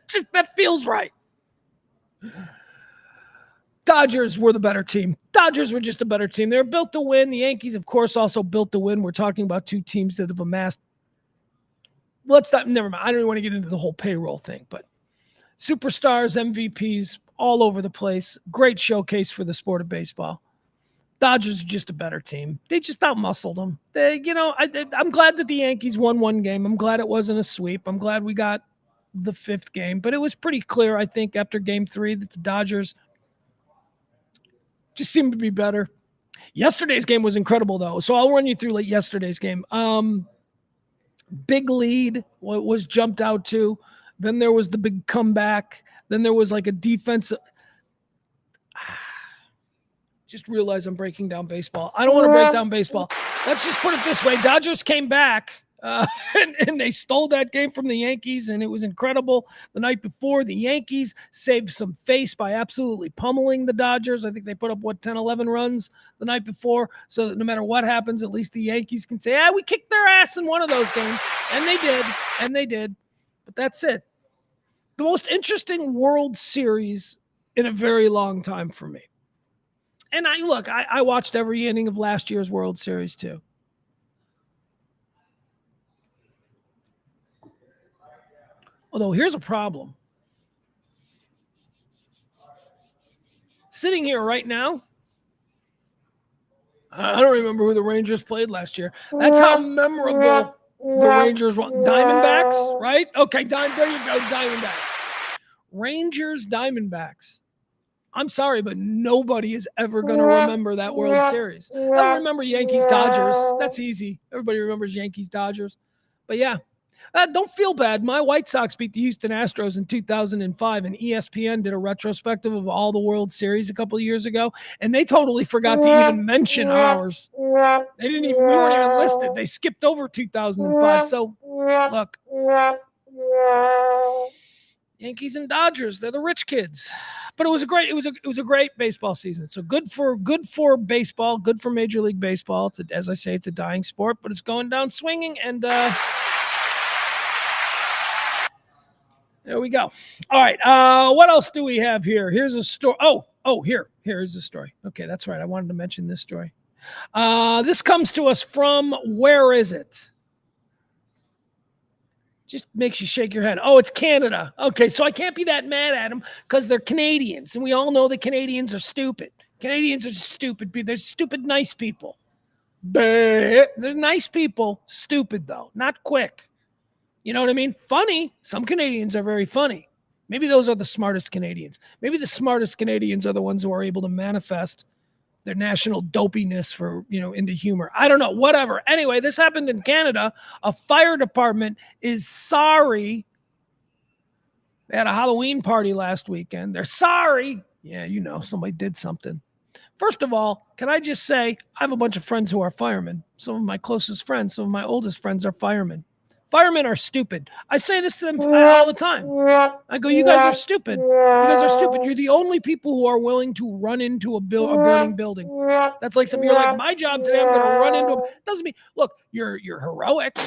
Just that feels right. Dodgers were the better team. Dodgers were just a better team. They were built to win. The Yankees, of course, also built to win. We're talking about two teams that have amassed. Never mind. I don't even want to get into the whole payroll thing, but superstars, MVPs, all over the place. Great showcase for the sport of baseball. Dodgers are just a better team. They just out-muscled them. I'm glad that the Yankees won one game. I'm glad it wasn't a sweep. I'm glad we got the fifth game, but it was pretty clear, I think, after Game 3 that the Dodgers just seemed to be better. Yesterday's game was incredible, though. So I'll run you through yesterday's game. Big lead was jumped out to. Then there was the big comeback. Then there was a defensive. Just realized I'm breaking down baseball. I don't want to break down baseball. Let's just put it this way. Dodgers came back, and they stole that game from the Yankees, and it was incredible. The night before, the Yankees saved some face by absolutely pummeling the Dodgers. I think they put up, 10, 11 runs the night before, so that no matter what happens, at least the Yankees can say, we kicked their ass in one of those games. And they did. But that's it. The most interesting World Series in a very long time for me. And I watched every inning of last year's World Series too. Although here's a problem. Sitting here right now, I don't remember who the Rangers played last year. That's how memorable the Rangers were. Diamondbacks, right? Okay, there you go, Diamondbacks. Rangers, Diamondbacks. I'm sorry, but nobody is ever going to remember that World Series. They'll remember Yankees, Dodgers. That's easy. Everybody remembers Yankees, Dodgers. But yeah, don't feel bad. My White Sox beat the Houston Astros in 2005, and ESPN did a retrospective of all the World Series a couple of years ago, and they totally forgot to even mention ours. We weren't even listed. They skipped over 2005. So, look, Yankees and Dodgers, they're the rich kids. But it was a great baseball season. So good for baseball, good for Major League Baseball. As I say, it's a dying sport, but it's going down swinging, and there we go. All right. What else do we have here? Here's a story. Here's the story. Okay, that's right. I wanted to mention this story. This comes to us from, where is it? Just makes you shake your head. Oh, it's Canada. Okay, so I can't be that mad at them because they're Canadians, and we all know that Canadians are stupid. Canadians are stupid. They're stupid, nice people. They're nice people, stupid, though. Not quick. You know what I mean? Funny. Some Canadians are very funny. Maybe those are the smartest Canadians. Maybe the smartest Canadians are the ones who are able to manifest their national dopiness for, into humor. I don't know, whatever. Anyway, this happened in Canada. A fire department is sorry. They had a Halloween party last weekend. They're sorry. Yeah, somebody did something. First of all, can I just say, I have a bunch of friends who are firemen. Some of my closest friends, some of my oldest friends are firemen. Firemen are stupid. I say this to them all the time. I go, you guys are stupid. You guys are stupid. You're the only people who are willing to run into a burning building. That's like something, you're like, my job today, I'm going to run into it. Doesn't mean, look, you're heroic.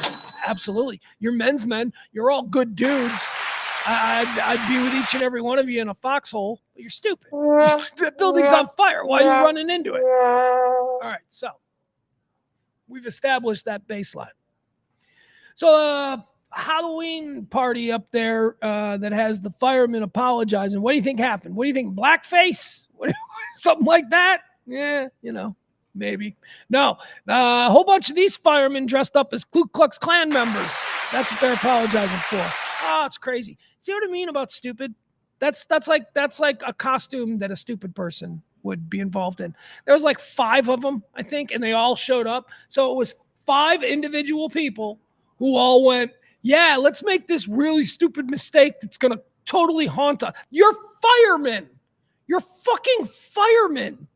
Absolutely. You're men's men. You're all good dudes. I'd be with each and every one of you in a foxhole, but you're stupid. The building's on fire. Why are you running into it? All right, so we've established that baseline. So Halloween party up there that has the firemen apologizing. What do you think happened? What do you think? Blackface? Something like that? Yeah, maybe. No, a whole bunch of these firemen dressed up as Ku Klux Klan members. That's what they're apologizing for. Oh, it's crazy. See what I mean about stupid? That's like a costume that a stupid person would be involved in. There was like 5 of them, I think, and they all showed up. So it was 5 individual people who all went, yeah, let's make this really stupid mistake that's going to totally haunt us. You're firemen. You're fucking firemen.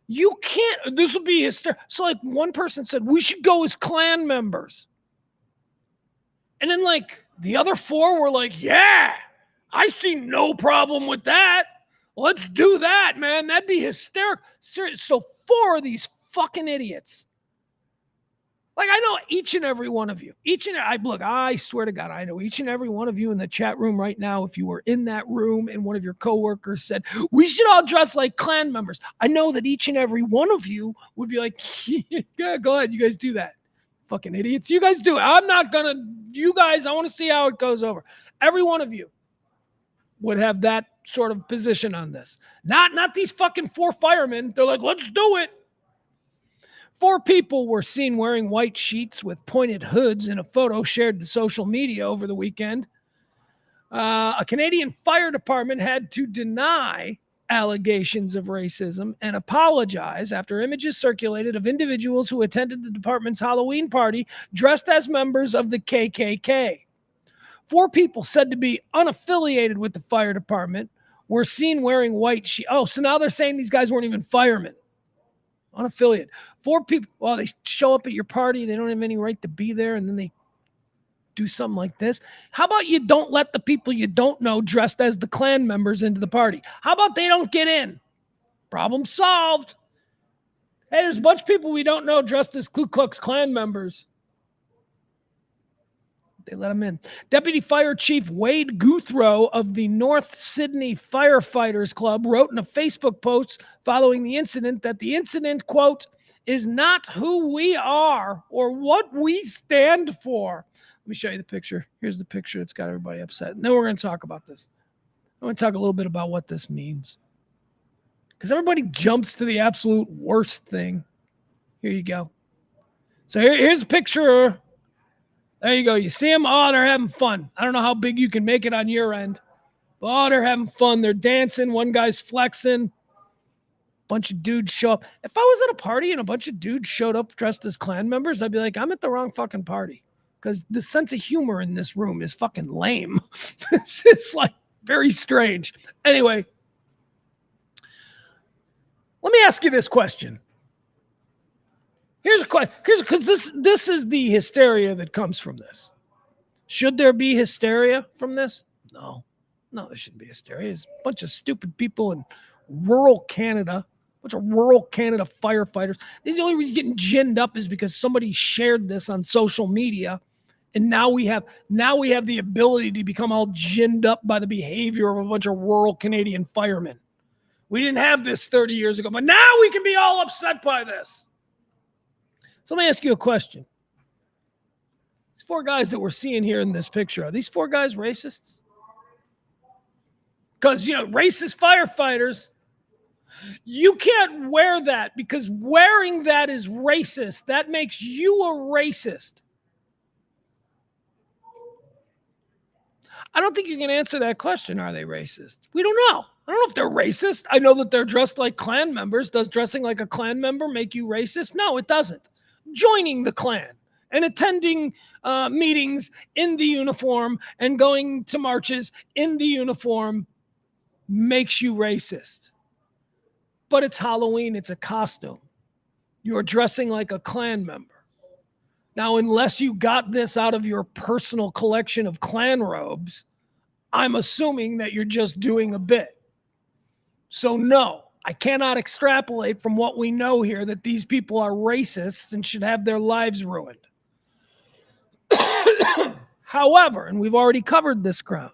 You can't, this will be hysterical. So like one person said, we should go as Klan members. And then like the other 4 were like, yeah, I see no problem with that. Let's do that, man. That'd be hysterical. So 4 of these fucking idiots. Like, I know each and every one of you. I swear to God, I know each and every one of you in the chat room right now, if you were in that room and one of your coworkers said, we should all dress like Klan members, I know that each and every one of you would be like, yeah, go ahead, you guys do that. Fucking idiots. You guys do it. I want to see how it goes over. Every one of you would have that sort of position on this. Not these fucking 4 firemen. They're like, let's do it. 4 people were seen wearing white sheets with pointed hoods in a photo shared to social media over the weekend. A Canadian fire department had to deny allegations of racism and apologize after images circulated of individuals who attended the department's Halloween party dressed as members of the KKK. 4 people said to be unaffiliated with the fire department were seen wearing white sheets. Oh, so now they're saying these guys weren't even firemen. Unaffiliated. 4 people, well, they show up at your party, they don't have any right to be there, and then they do something like this. How about you don't let the people you don't know dressed as the Klan members into the party? How about they don't get in? Problem solved. Hey, there's a bunch of people we don't know dressed as Ku Klux Klan members. They let them in. Deputy Fire Chief Wade Guthrow of the North Sydney Firefighters Club wrote in a Facebook post following the incident that the incident, quote, is not who we are or what we stand for. Let me show you the picture. Here's the picture that's got everybody upset. And then we're going to talk about this. I want to talk a little bit about what this means. Because everybody jumps to the absolute worst thing. Here you go. So here's a picture. There you go. You see them? Oh, they're having fun. I don't know how big you can make it on your end. But, oh, they're having fun. They're dancing. One guy's flexing. Bunch of dudes show up. If I was at a party and a bunch of dudes showed up dressed as Klan members, I'd be like, I'm at the wrong fucking party. Because the sense of humor in this room is fucking lame. It's like very strange. Anyway, let me ask you this question. Here's a question, because this is the hysteria that comes from this. Should there be hysteria from this? No, there shouldn't be hysteria. There's a bunch of stupid people in rural Canada, a bunch of rural Canada firefighters. The only reason getting ginned up is because somebody shared this on social media, and now we have the ability to become all ginned up by the behavior of a bunch of rural Canadian firemen. We didn't have this 30 years ago, but now we can be all upset by this. So let me ask you a question. These four guys that we're seeing here in this picture, are these four guys racists? Because, racist firefighters, you can't wear that because wearing that is racist. That makes you a racist. I don't think you can answer that question. Are they racist? We don't know. I don't know if they're racist. I know that they're dressed like Klan members. Does dressing like a Klan member make you racist? No, it doesn't. Joining the Klan and attending meetings in the uniform and going to marches in the uniform makes you racist. But it's Halloween. It's a costume. You're dressing like a Klan member. Now, unless you got this out of your personal collection of Klan robes, I'm assuming that you're just doing a bit. So no, I cannot extrapolate from what we know here that these people are racists and should have their lives ruined. However, and we've already covered this ground,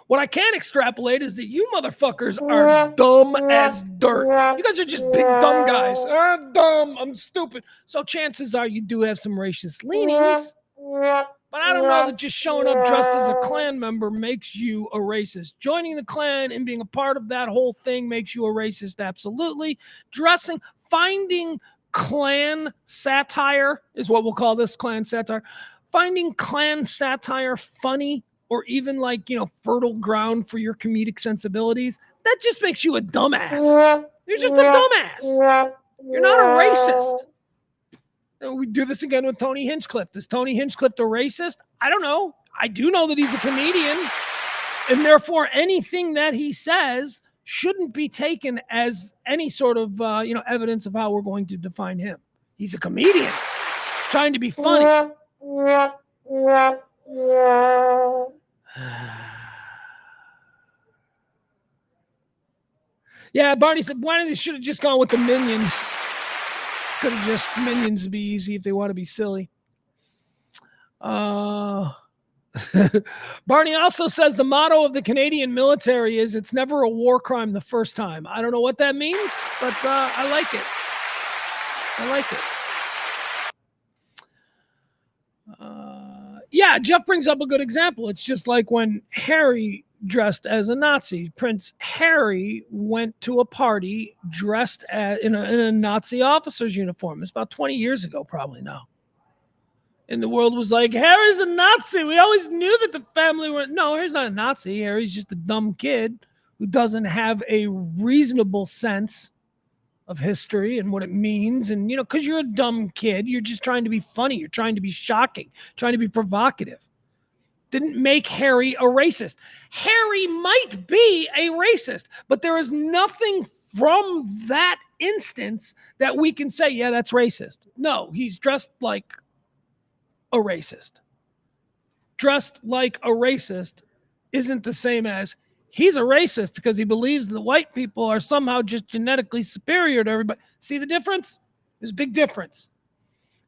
what I can extrapolate is that you motherfuckers are dumb as dirt. You guys are just big dumb guys. I'm dumb. I'm stupid. So chances are you do have some racist leanings. But I don't know that just showing up dressed as a Klan member makes you a racist. Joining the Klan and being a part of that whole thing makes you a racist, absolutely. Finding Klan satire is what we'll call this, Klan satire. Finding Klan satire funny or even fertile ground for your comedic sensibilities, that just makes you a dumbass. You're just a dumbass. You're not a racist. We do this again with Tony Hinchcliffe. Is Tony Hinchcliffe a racist? I don't know. I do know that he's a comedian, and therefore anything that he says shouldn't be taken as any sort of evidence of how we're going to define him. He's a comedian trying to be funny. Yeah, Barney said, why didn't they should have just gone with the Minions? Could have just Minions be easy if they want to be silly. Barney also says the motto of the Canadian military is it's never a war crime the first time. I don't know what that means, but I like it. Yeah, Jeff brings up a good example. It's just like when Harry dressed as a Nazi. Prince Harry went to a party dressed in a Nazi officer's uniform. It's about 20 years ago, probably now. And the world was like, Harry's a Nazi. We always knew that the family were... No, Harry's not a Nazi. Harry's just a dumb kid who doesn't have a reasonable sense of history and what it means. And, because you're a dumb kid, you're just trying to be funny. You're trying to be shocking, trying to be provocative. Didn't make Harry a racist. Harry might be a racist, but there is nothing from that instance that we can say, yeah, that's racist. No, he's dressed like a racist. Dressed like a racist isn't the same as he's a racist because he believes that white people are somehow just genetically superior to everybody. See the difference? There's a big difference.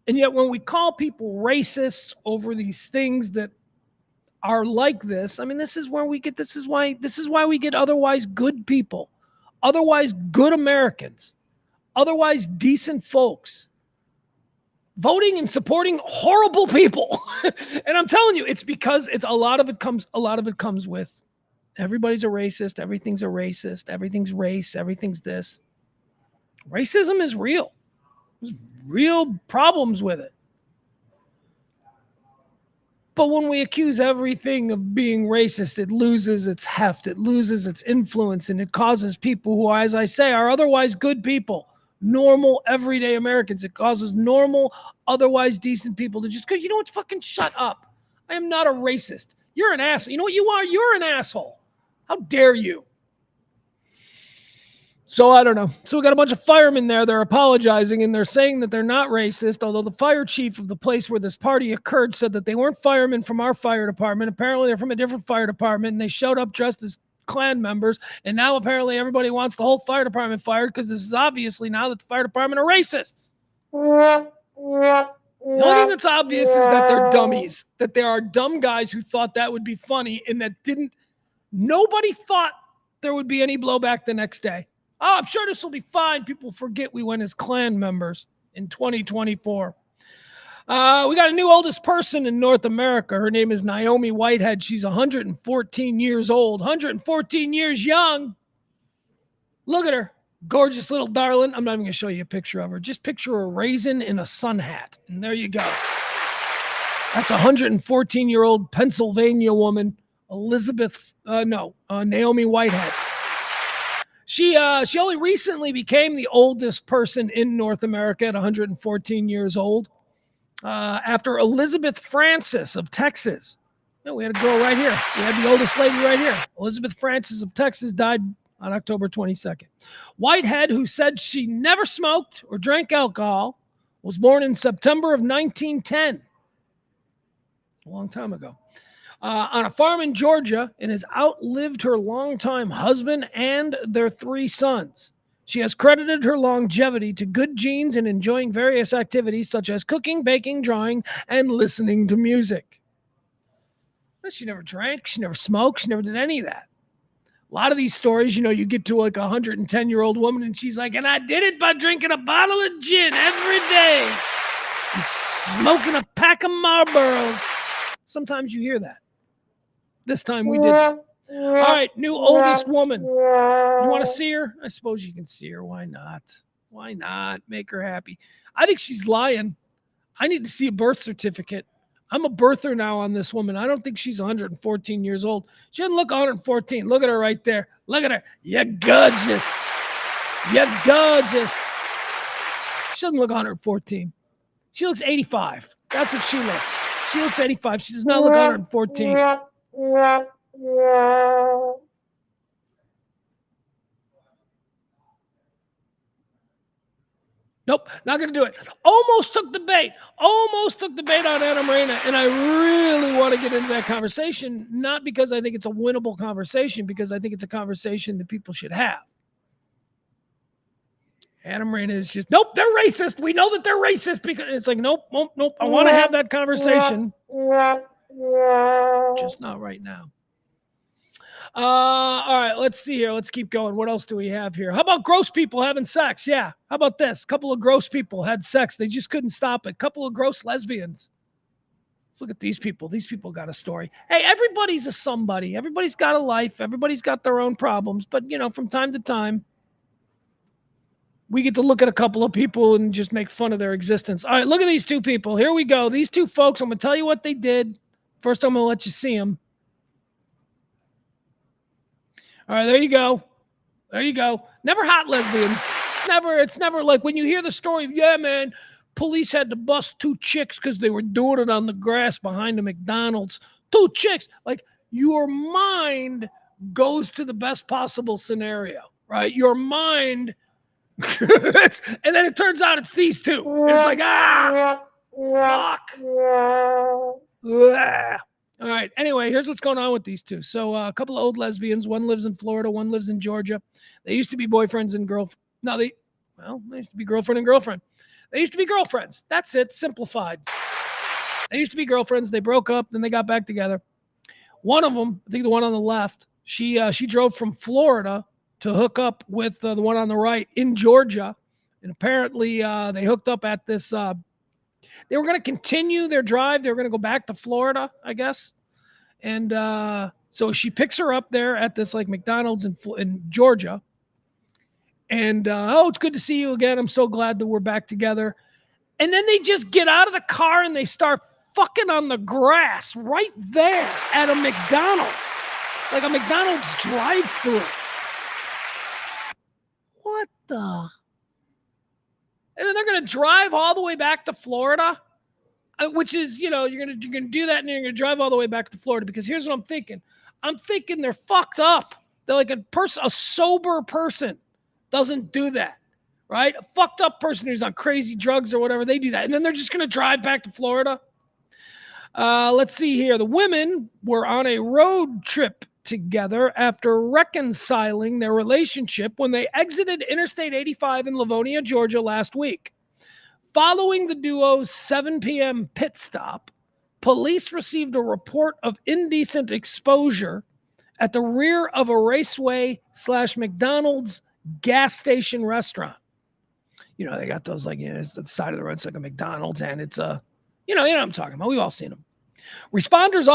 And yet when we call people racists over these things that are like this, I mean, this is why we get otherwise good people, otherwise good Americans, otherwise decent folks voting and supporting horrible people. And I'm telling you, it's because a lot of it comes with everybody's a racist, everything's a racist, everything's race, everything's this. Racism is real. There's real problems with it. But when we accuse everything of being racist, it loses its heft, it loses its influence, and it causes people who, as I say, are otherwise good people, normal, everyday Americans. It causes normal, otherwise decent people to just go, you know what, fucking shut up. I am not a racist. You're an asshole. You know what you are? You're an asshole. How dare you? So I don't know. So we got a bunch of firemen there. They're apologizing, and they're saying that they're not racist, although the fire chief of the place where this party occurred said that they weren't firemen from our fire department. Apparently, they're from a different fire department, and they showed up dressed as Klan members, and now apparently everybody wants the whole fire department fired because this is obviously now that the fire department are racists. The only thing that's obvious is that they're dummies, that there are dumb guys who thought that would be funny and that nobody thought there would be any blowback the next day. Oh, I'm sure this will be fine. People forget we went as Klan members in 2024. We got a new oldest person in North America. Her name is Naomi Whitehead. She's 114 years old, 114 years young. Look at her. Gorgeous little darling. I'm not even going to show you a picture of her. Just picture a raisin in a sun hat. And there you go. That's a 114-year-old Pennsylvania woman, Naomi Whitehead. She only recently became the oldest person in North America at 114 years old, after Elizabeth Francis of Texas. No, we had a girl right here. We had the oldest lady right here. Elizabeth Francis of Texas died on October 22nd. Whitehead, who said she never smoked or drank alcohol, was born in September of 1910. A long time ago. On a farm in Georgia, and has outlived her longtime husband and their 3 sons. She has credited her longevity to good genes and enjoying various activities such as cooking, baking, drawing, and listening to music. She never drank, she never smoked, she never did any of that. A lot of these stories, you get to like a 110-year-old woman and she's like, and I did it by drinking a bottle of gin every day and smoking a pack of Marlboros. Sometimes you hear that. This time we did. All right, new oldest woman. You want to see her? I suppose you can see her. Why not? Why not? Make her happy. I think she's lying. I need to see a birth certificate. I'm a birther now on this woman. I don't think she's 114 years old. She doesn't look 114. Look at her right there. Look at her. You're gorgeous. You're gorgeous. She doesn't look 114. She looks 85. That's what she looks. She looks 85. She does not look 114. Nope, not going to do it. Almost took the bait on Anna Morena, and I really want to get into that conversation, not because I think it's a winnable conversation, because I think it's a conversation that people should have. Anna Morena is just, nope, they're racist. We know that they're racist, because it's like, nope. I want to have that conversation. Just not right now. All right, let's see here. Let's keep going. What else do we have here? How about gross people having sex? Yeah. How about this? A couple of gross people had sex. They just couldn't stop it. A couple of gross lesbians. Let's look at these people. These people got a story. Hey, everybody's a somebody. Everybody's got a life. Everybody's got their own problems. But, from time to time, we get to look at a couple of people and just make fun of their existence. All right, look at these 2 people. Here we go. These 2 folks, I'm going to tell you what they did. First, I'm going to let you see them. All right, there you go. Never hot lesbians. It's never like when you hear the story of, yeah, man, police had to bust 2 chicks because they were doing it on the grass behind a McDonald's. 2 chicks. Like, your mind goes to the best possible scenario, right? Your mind, and then it turns out it's these 2. And it's like, fuck. All right. Anyway, here's what's going on with these 2. So a couple of old lesbians. One lives in Florida. One lives in Georgia. They used to be boyfriends and girlfriends. No, they used to be girlfriend and girlfriend. They used to be girlfriends. That's it. Simplified. They used to be girlfriends. They broke up. Then they got back together. One of them, I think the one on the left, she drove from Florida to hook up with the one on the right in Georgia. And apparently they hooked up at this They were going to continue their drive. They were going to go back to Florida, I guess. And so she picks her up there at this like McDonald's in Georgia. And, it's good to see you again. I'm so glad that we're back together. And then they just get out of the car and they start fucking on the grass right there at a McDonald's. Like a McDonald's drive-thru. What the? And then they're going to drive all the way back to Florida, which is, you're going to do that and you're going to drive all the way back to Florida because here's what I'm thinking. I'm thinking they're fucked up. They're like a sober person doesn't do that, right? A fucked up person who's on crazy drugs or whatever, they do that. And then they're just going to drive back to Florida. Let's see here. The women were on a road trip together after reconciling their relationship when they exited Interstate 85 in Livonia, Georgia last week. Following the duo's 7 p.m. pit stop, police received a report of indecent exposure at the rear of a Raceway/McDonald's gas station restaurant. They got those it's the side of the road. It's like a McDonald's and it's a, you know what I'm talking about. We've all seen them. Responding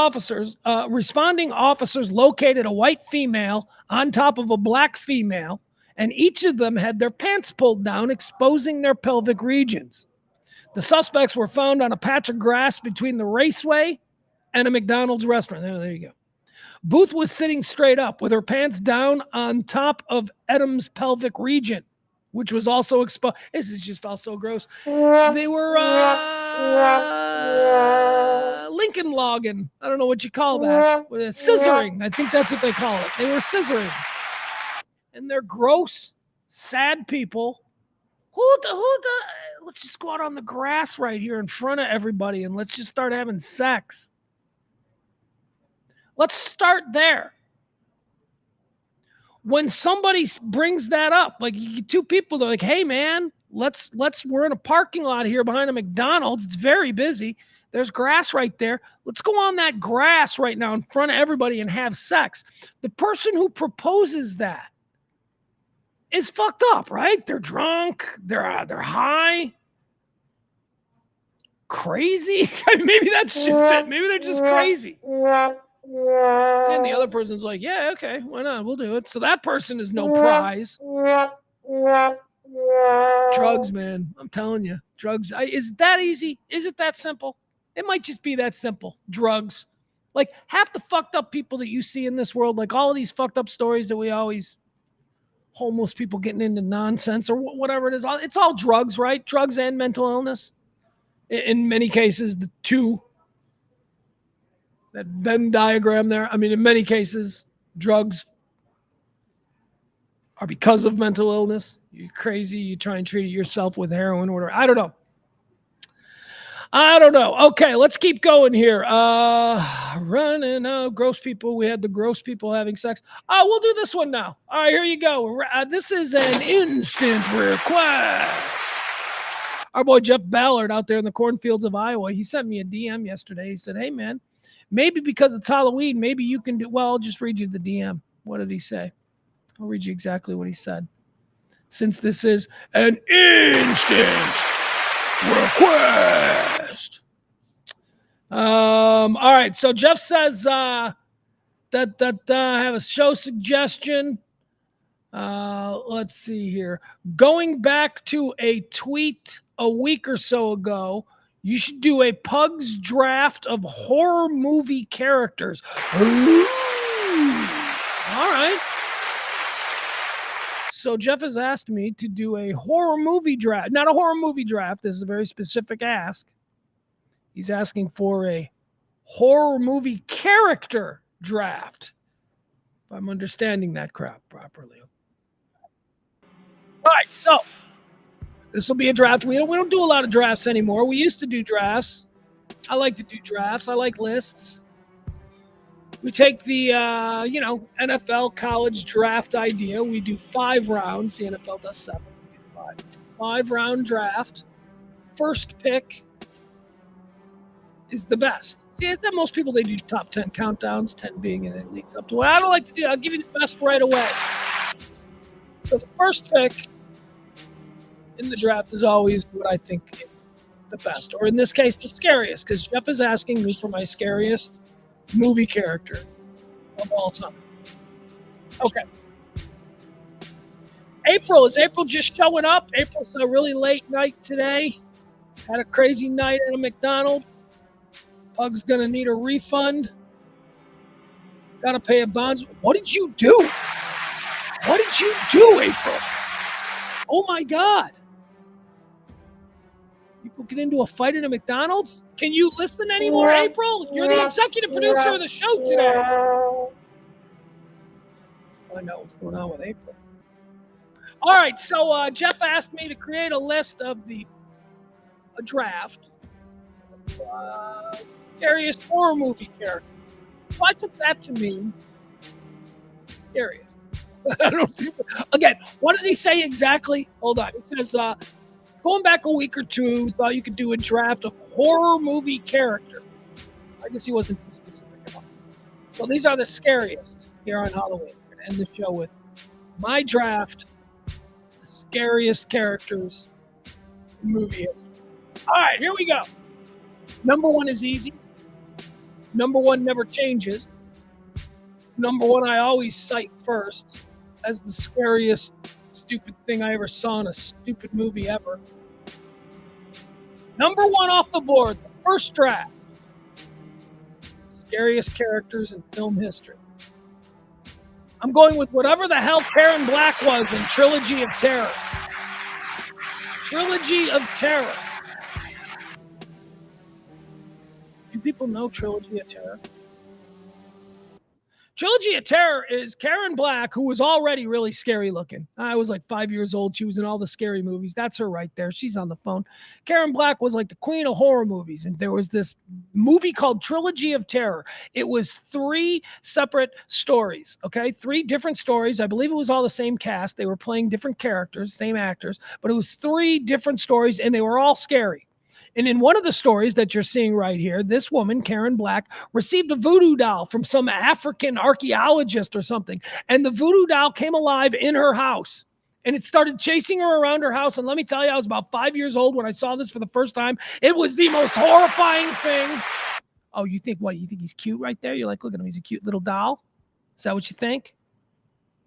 officers located a white female on top of a black female, and each of them had their pants pulled down, exposing their pelvic regions. The suspects were found on a patch of grass between the Raceway and a McDonald's restaurant. There you go. Booth was sitting straight up with her pants down on top of Edam's pelvic region, which was also exposed. This is just all so gross. They were Lincoln logging. I don't know what you call that. Scissoring. I think that's what they call it. They were scissoring. And they're gross, sad people. Let's just go out on the grass right here in front of everybody and let's just start having sex. Let's start there. When somebody brings that up, like two people, they're like, hey man, we're in a parking lot here behind a McDonald's. It's very busy. There's grass right there. Let's go on that grass right now in front of everybody and have sex. The person who proposes that is fucked up, right? They're drunk. They're high. Crazy. Maybe that's just it. Maybe they're just crazy. And the other person's like, yeah, okay, why not? We'll do it. So that person is no prize. Drugs, man. I'm telling you. Drugs. Is it that easy? Is it that simple? It might just be that simple. Drugs. Like half the fucked up people that you see in this world, like all of these fucked up stories that we always, homeless people getting into nonsense or whatever it is. It's all drugs, right? Drugs and mental illness. In many cases, the two. That Venn diagram there. I mean, in many cases, drugs are because of mental illness. You're crazy. You try and treat it yourself with heroin or whatever. I don't know. Okay, let's keep going here. Running out. Gross people. We had the gross people having sex. We'll do this one now. All right, here you go. This is an instant request. Our boy Jeff Ballard out there in the cornfields of Iowa, he sent me a DM yesterday. He said, hey, man, maybe because it's Halloween, maybe you can do, well, I'll just read you the DM. What did he say? I'll read you exactly what he said. Since this is an instant request. All right. So Jeff says that I have a show suggestion. Let's see here. Going back to a tweet a week or so ago, you should do a Pugs draft of horror movie characters. Ooh. All right. So Jeff has asked me to do a horror movie draft. Not a horror movie draft. This is a very specific ask. He's asking for a horror movie character draft. If I'm understanding that crap properly. All right, so this will be a draft. We don't do a lot of drafts anymore. We used to do drafts. I like to do drafts. I like lists. We take the NFL college draft idea. We do 5 rounds. The NFL does 7. We do 5. 5-round draft. First pick is the best. See, it's that most people, they do top 10 countdowns, 10 being, and it leads up to what I don't like to do. I'll give you the best right away. So the first pick in the draft is always what I think is the best, or in this case, the scariest, because Jeff is asking me for my scariest movie character of all time. Okay. Is April just showing up? April's a really late night today. Had a crazy night at a McDonald's. Pug's going to need a refund. Got to pay a bonds. What did you do? What did you do, April? Oh, my God. People get into a fight at a McDonald's? Can you listen anymore, April? You're the executive producer of the show today. I know what's going on with April. All right, so Jeff asked me to create a list of a draft of scariest horror movie characters. So I took that to mean scariest. Again, what did he say exactly? Hold on. It says, going back a week or two, thought you could do a draft of horror movie characters. I guess he wasn't too specific enough. So these are the scariest here on Halloween. We're going to end the show with my draft, the scariest characters in movie history. All right, here we go. Number one is easy. Number one never changes. Number one I always cite first as the scariest stupid thing I ever saw in a stupid movie ever. Number one off the board, the first draft. Scariest characters in film history. I'm going with whatever the hell Karen Black was in Trilogy of Terror. Trilogy of Terror. Do people know Trilogy of Terror? Trilogy of Terror is Karen Black, who was already really scary looking. I was like 5 years old. She was in all the scary movies. That's her right there. She's on the phone. Karen Black was like the queen of horror movies. And there was this movie called Trilogy of Terror. It was 3 separate stories, okay? 3 different stories. I believe it was all the same cast. They were playing different characters, same actors. But it was 3 different stories, and they were all scary. And in one of the stories that you're seeing right here, this woman, Karen Black, received a voodoo doll from some African archaeologist or something. And the voodoo doll came alive in her house. And it started chasing her around her house. And let me tell you, I was about 5 years old when I saw this for the first time. It was the most horrifying thing. Oh, you think what? You think he's cute right there? You're like, look at him. He's a cute little doll. Is that what you think?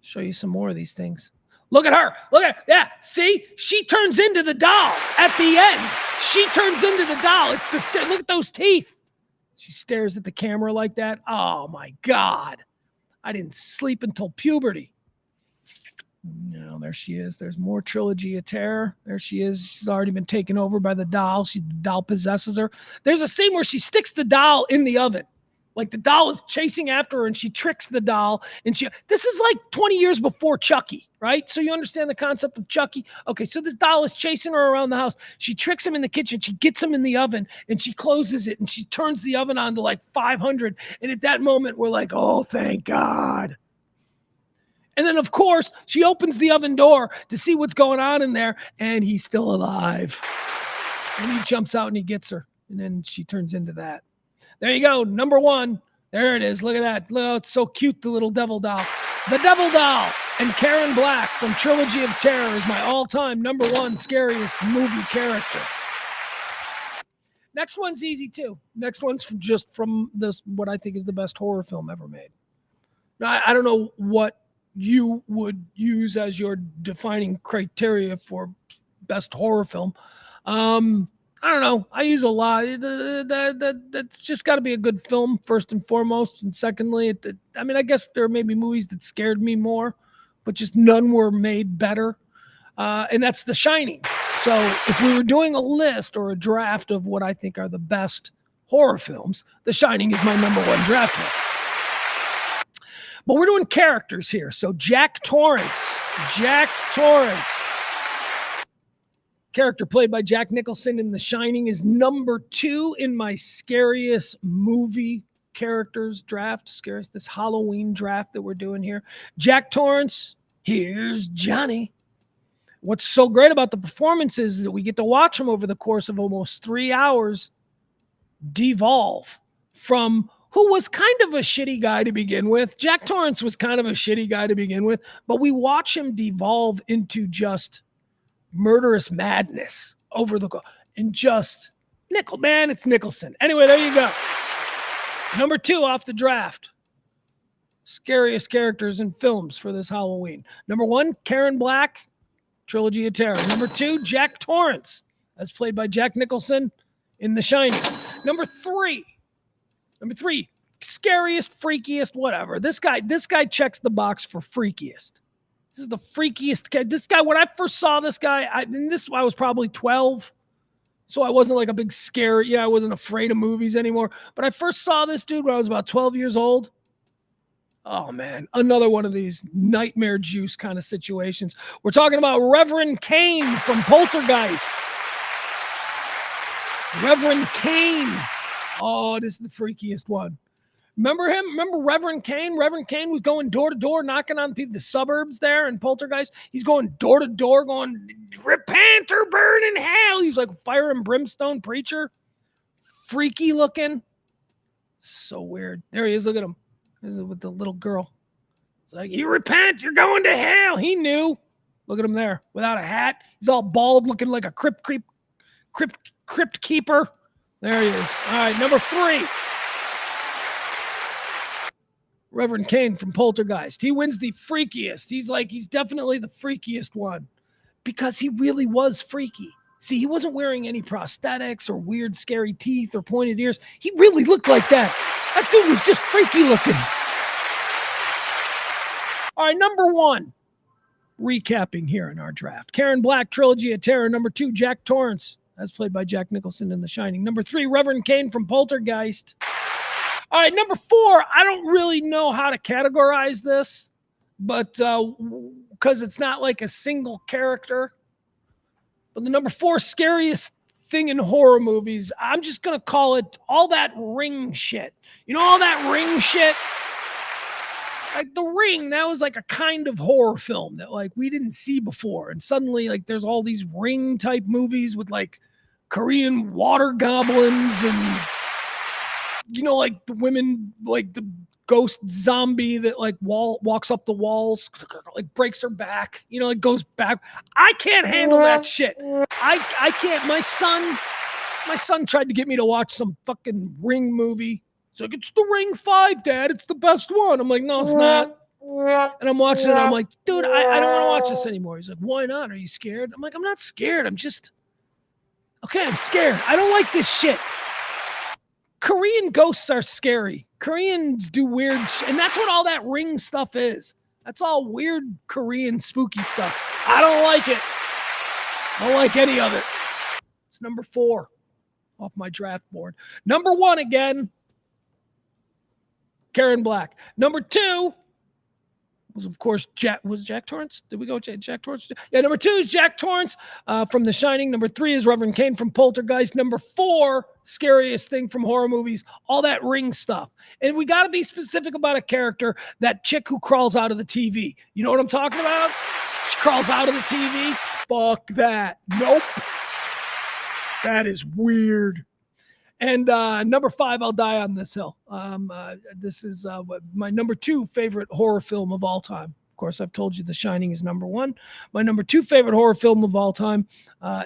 Show you some more of these things. Look at her. Look at her. Yeah, see? She turns into the doll at the end. She turns into the doll. It's the look at those teeth. She stares at the camera like that. Oh, my God. I didn't sleep until puberty. No, there she is. There's more Trilogy of Terror. There she is. She's already been taken over by the doll. The doll possesses her. There's a scene where she sticks the doll in the oven. Like the doll is chasing after her and she tricks the doll. And this is like 20 years before Chucky, right? So you understand the concept of Chucky. Okay, so this doll is chasing her around the house. She tricks him in the kitchen. She gets him in the oven and she closes it and she turns the oven on to like 500. And at that moment, we're like, oh, thank God. And then, of course, she opens the oven door to see what's going on in there. And he's still alive. And he jumps out and he gets her. And then she turns into that. There you go. Number one. There it is. Look at that. Oh, it's so cute, the little devil doll. The Devil Doll and Karen Black from Trilogy of Terror is my all-time number one scariest movie character. Next one's easy, too. Next one's from this, what I think is the best horror film ever made. Now, I don't know what you would use as your defining criteria for best horror film. I don't know. I use a lot. That's just got to be a good film, first and foremost. And secondly, I guess there may be movies that scared me more, but just none were made better. And that's The Shining. So if we were doing a list or a draft of what I think are the best horror films, The Shining is my number one draft pick. But we're doing characters here. So Jack Torrance. Character played by Jack Nicholson in The Shining is number 2 in my scariest movie characters draft. Scariest, this Halloween draft that we're doing here. Jack Torrance, here's Johnny. What's so great about the performances is that we get to watch him over the course of almost 3 hours devolve from who was kind of a shitty guy to begin with. Jack Torrance was kind of a shitty guy to begin with, but we watch him devolve into just murderous madness over the and just man, it's Nicholson. Anyway, there you go. Number 2 off the draft. Scariest characters in films for this Halloween. Number 1, Karen Black, Trilogy of Terror. Number 2, Jack Torrance, as played by Jack Nicholson in The Shining. Number 3, scariest, freakiest, whatever. This guy checks the box for freakiest. This is the freakiest guy. This guy, when I first saw this guy, I was probably 12. So I wasn't like a big scare. Yeah, I wasn't afraid of movies anymore. But I first saw this dude when I was about 12 years old. Oh, man. Another one of these nightmare juice kind of situations. We're talking about Reverend Kane from Poltergeist. Reverend Kane. Oh, this is the freakiest one. Remember him? Remember Reverend Kane? Reverend Kane was going door to door, knocking on people, the suburbs there in Poltergeist. He's going door to door, going, repent or burn in hell. He's like fire and brimstone preacher. Freaky looking. So weird. There he is. Look at him with the little girl. It's like, you repent, you're going to hell. He knew. Look at him there without a hat. He's all bald, looking like a crypt keeper. There he is. All right, number 3. Reverend Kane from Poltergeist. He wins the freakiest. He's definitely the freakiest one because he really was freaky. See, he wasn't wearing any prosthetics or weird, scary teeth or pointed ears. He really looked like that. That dude was just freaky looking. All right, number 1. Recapping here in our draft. Karen Black, Trilogy of Terror. Number 2, Jack Torrance, as played by Jack Nicholson in The Shining. Number 3, Reverend Kane from Poltergeist. All right, number 4, I don't really know how to categorize this, but because it's not like a single character. But the number 4 scariest thing in horror movies, I'm just going to call it all that Ring shit. You know, all that Ring shit? Like The Ring, that was like a kind of horror film that like we didn't see before. And suddenly like there's all these Ring type movies with like Korean water goblins and, you know, like the women, like the ghost zombie that like walks up the walls, like breaks her back, you know, like goes back. I can't handle that shit. I can't. My son tried to get me to watch some fucking Ring movie. It's like, it's The Ring 5, Dad. It's the best one. I'm like, no, it's not. And I'm watching it. I'm like, dude, I don't want to watch this anymore. He's like, why not? Are you scared? I'm like, I'm not scared. I'm scared. I don't like this shit. Korean ghosts are scary. Koreans do weird and that's what all that Ring stuff is. That's all weird Korean spooky stuff. I don't like it. I don't like any of it. It's number 4 off my draft board. Number 1 again, Karen Black. Number 2 was, of course, Jack Torrance. Did we go Jack Torrance? Yeah, number 2 is Jack Torrance from The Shining. Number 3 is Reverend Kane from Poltergeist. Number 4, scariest thing from horror movies, all that Ring stuff. And we got to be specific about a character, that chick who crawls out of the TV. You know what I'm talking about? She crawls out of the TV. Fuck that. Nope. That is weird. And number 5, I'll die on this hill. This is my number 2 favorite horror film of all time. Of course, I've told you The Shining is number 1. My number 2 favorite horror film of all time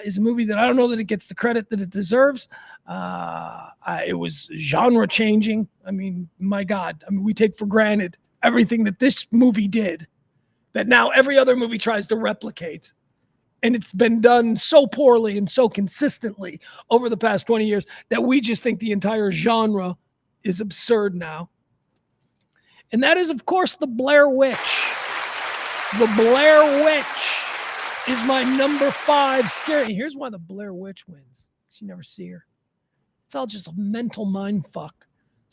is a movie that I don't know that it gets the credit that it deserves. It was genre changing. I mean, my God. I mean, we take for granted everything that this movie did that now every other movie tries to replicate. And it's been done so poorly and so consistently over the past 20 years that we just think the entire genre is absurd now. And that is, of course, The Blair Witch. The Blair Witch is my number 5 scary. Here's why The Blair Witch wins. You never see her. It's all just a mental mind fuck.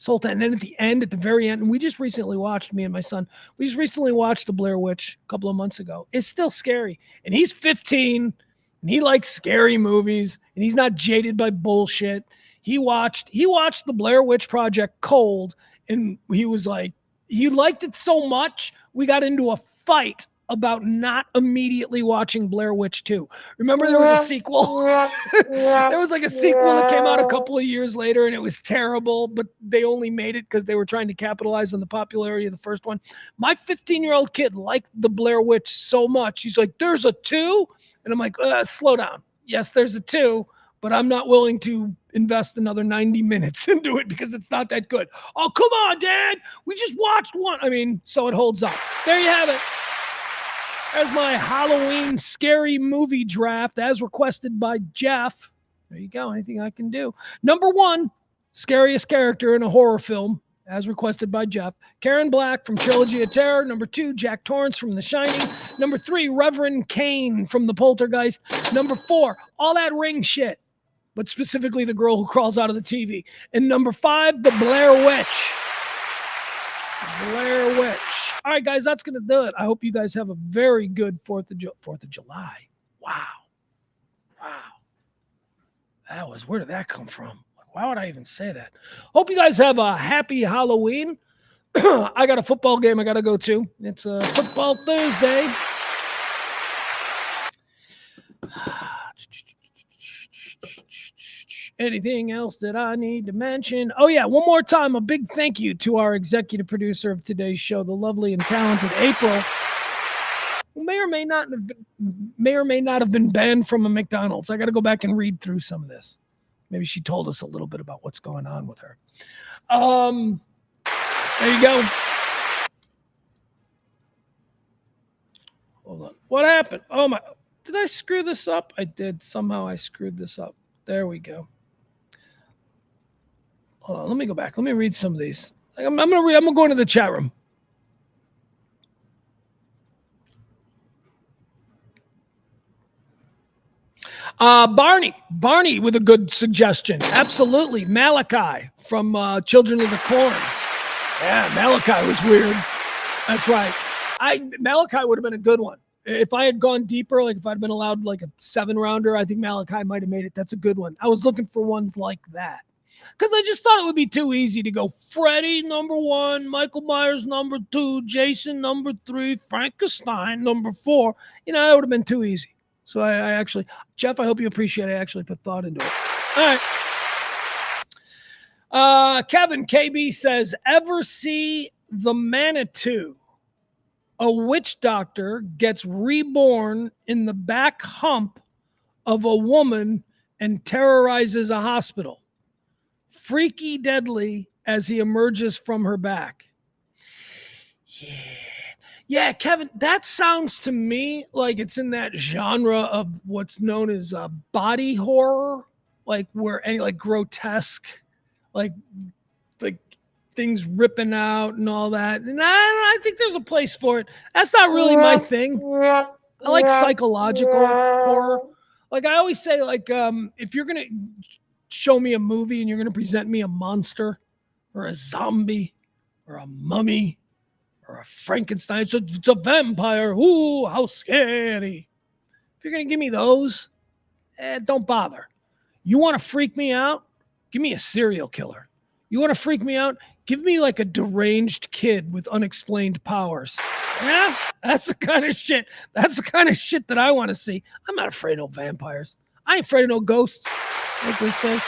And then at the end, at the very end, and we just recently watched, me and my son, we just recently watched The Blair Witch a couple of months ago. It's still scary. And he's 15, and he likes scary movies, and he's not jaded by bullshit. He watched The Blair Witch Project cold, and he was like, he liked it so much, we got into a fight about not immediately watching Blair Witch 2. Remember there was a sequel? There was like a sequel that came out a couple of years later and it was terrible, but they only made it because they were trying to capitalize on the popularity of the first one. My 15-year-old kid liked the Blair Witch so much. He's like, there's a 2? And I'm like, slow down. Yes, there's a 2, but I'm not willing to invest another 90 minutes into it because it's not that good. Oh, come on, Dad. We just watched one. I mean, so it holds up. There you have it. There's my Halloween scary movie draft as requested by Jeff. There you go. Anything I can do. Number 1, scariest character in a horror film, as requested by Jeff. Karen Black from Trilogy of Terror. Number 2, Jack Torrance from The Shining. Number 3, Reverend Kane from The Poltergeist. Number 4, all that Ring shit, but specifically the girl who crawls out of the TV. And number 5, the Blair Witch. Blair Witch. All right, guys, that's going to do it. I hope you guys have a very good 4th of July. Wow. Where did that come from? Why would I even say that? Hope you guys have a happy Halloween. I got a football game I got to go to. It's a football Thursday. Anything else that I need to mention? Oh, yeah, one more time, a big thank you to our executive producer of today's show, the lovely and talented April, who may or may not have been banned from a McDonald's. I got to go back and read through some of this. Maybe she told us a little bit about what's going on with her. There you go. Hold on. What happened? Oh, my. Did I screw this up? I did. Somehow I screwed this up. There we go. Hold on. Let me go back. Let me read some of these. I'm gonna go into the chat room. Barney with a good suggestion. Absolutely. Malachi from Children of the Corn. Yeah, Malachi was weird. That's right. Malachi would have been a good one. If I had gone deeper, like if I'd been allowed like a 7-rounder, I think Malachi might have made it. That's a good one. I was looking for ones like that because I just thought it would be too easy to go Freddy number 1, Michael Myers number 2, Jason number 3, Frankenstein number 4. You know, that would have been too easy. So I actually, Jeff, I hope you appreciate it. I actually put thought into it. All right. Kevin KB says, ever see The Manitou? A witch doctor gets reborn in the back hump of a woman and terrorizes a hospital. Freaky deadly as he emerges from her back. Yeah, Kevin, that sounds to me like it's in that genre of what's known as body horror, like where any like grotesque, like things ripping out and all that. And I think there's a place for it. That's not really my thing. I like psychological horror. Like I always say, like if you're gonna show me a movie and you're gonna present me a monster or a zombie or a mummy or a Frankenstein, it's a vampire. Ooh, how scary. If you're going to give me those, don't bother. You want to freak me out? Give me a serial killer. You want to freak me out? Give me like a deranged kid with unexplained powers. Yeah, that's the kind of shit. That's the kind of shit that I want to see. I'm not afraid of vampires. I ain't afraid of no ghosts, as they say.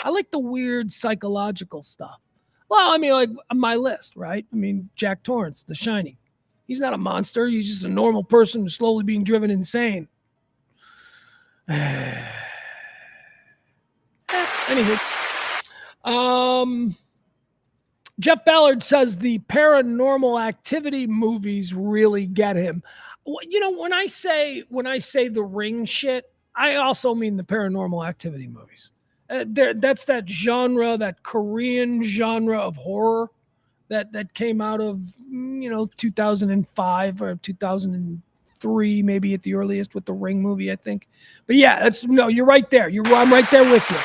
I like the weird psychological stuff. Well, I mean, like my list, right? I mean, Jack Torrance, The Shining. He's not a monster. He's just a normal person slowly being driven insane. Anywho. Jeff Ballard says the Paranormal Activity movies really get him. You know, when I say the Ring shit, I also mean the Paranormal Activity movies. That's that genre, that Korean genre of horror that came out of 2005 or 2003, maybe at the earliest with the Ring movie, I think. But yeah, you're right there. I'm right there with you.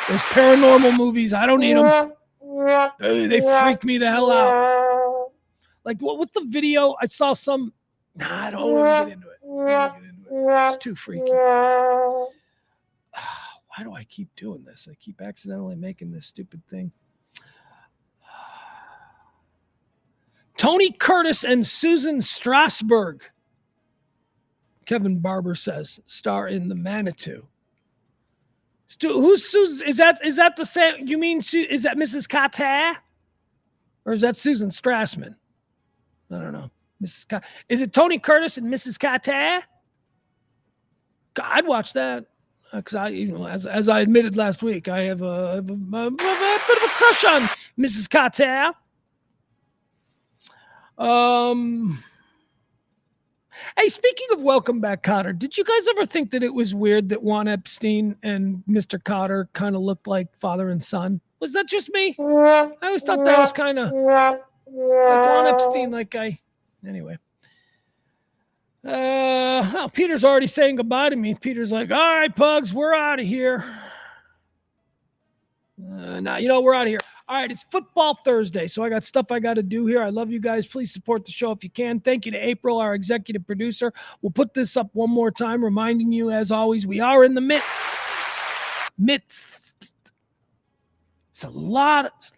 Those paranormal movies, I don't need them. They freak me the hell out. Like what's the video? I saw some. Nah, I don't want to get into it. It's too freaky. Why do I keep doing this? I keep accidentally making this stupid thing. Tony Curtis and Susan Strasberg, Kevin Barber says, star in The Manitou. Who's Susan? Is that the same? You mean is that Mrs. Carter? Or is that Susan Strassman? I don't know. Mrs. Is it Tony Curtis and Mrs. Carter? I'd watch that. because as I admitted last week, I have a bit of a crush on Mrs. Carter. Hey, speaking of Welcome Back, Cotter, did you guys ever think that it was weird that Juan Epstein and Mr. Cotter kind of looked like father and son? Was that just me? I always thought that was kind of like Juan Epstein, anyway. Peter's already saying goodbye to me. Peter's like, all right, Pugs, we're out of here. We're out of here. All right, it's Football Thursday, so I got stuff I got to do here. I love you guys. Please support the show if you can. Thank you to April, our executive producer. We'll put this up one more time, reminding you, as always, we are in the midst. It's a lot,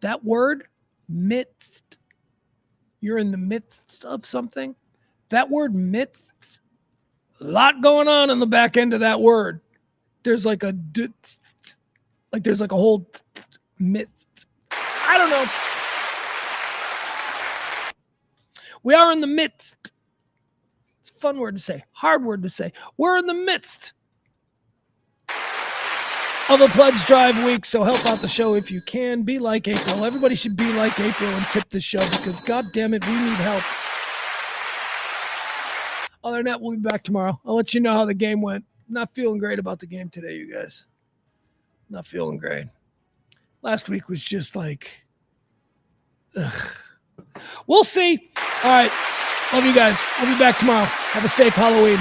that word, midst. You're in the midst of something. That word midst, a lot going on in the back end of that word. There's like a whole midst. I don't know. We are in the midst. It's a fun word to say, hard word to say. We're in the midst of a pledge drive week, so help out the show if you can. Be like April. Everybody should be like April and tip the show because, God damn it, we need help. Other than that, we'll be back tomorrow. I'll let you know how the game went. Not feeling great about the game today, you guys. Not feeling great. Last week was just like, ugh. We'll see. All right. Love you guys. We'll be back tomorrow. Have a safe Halloween.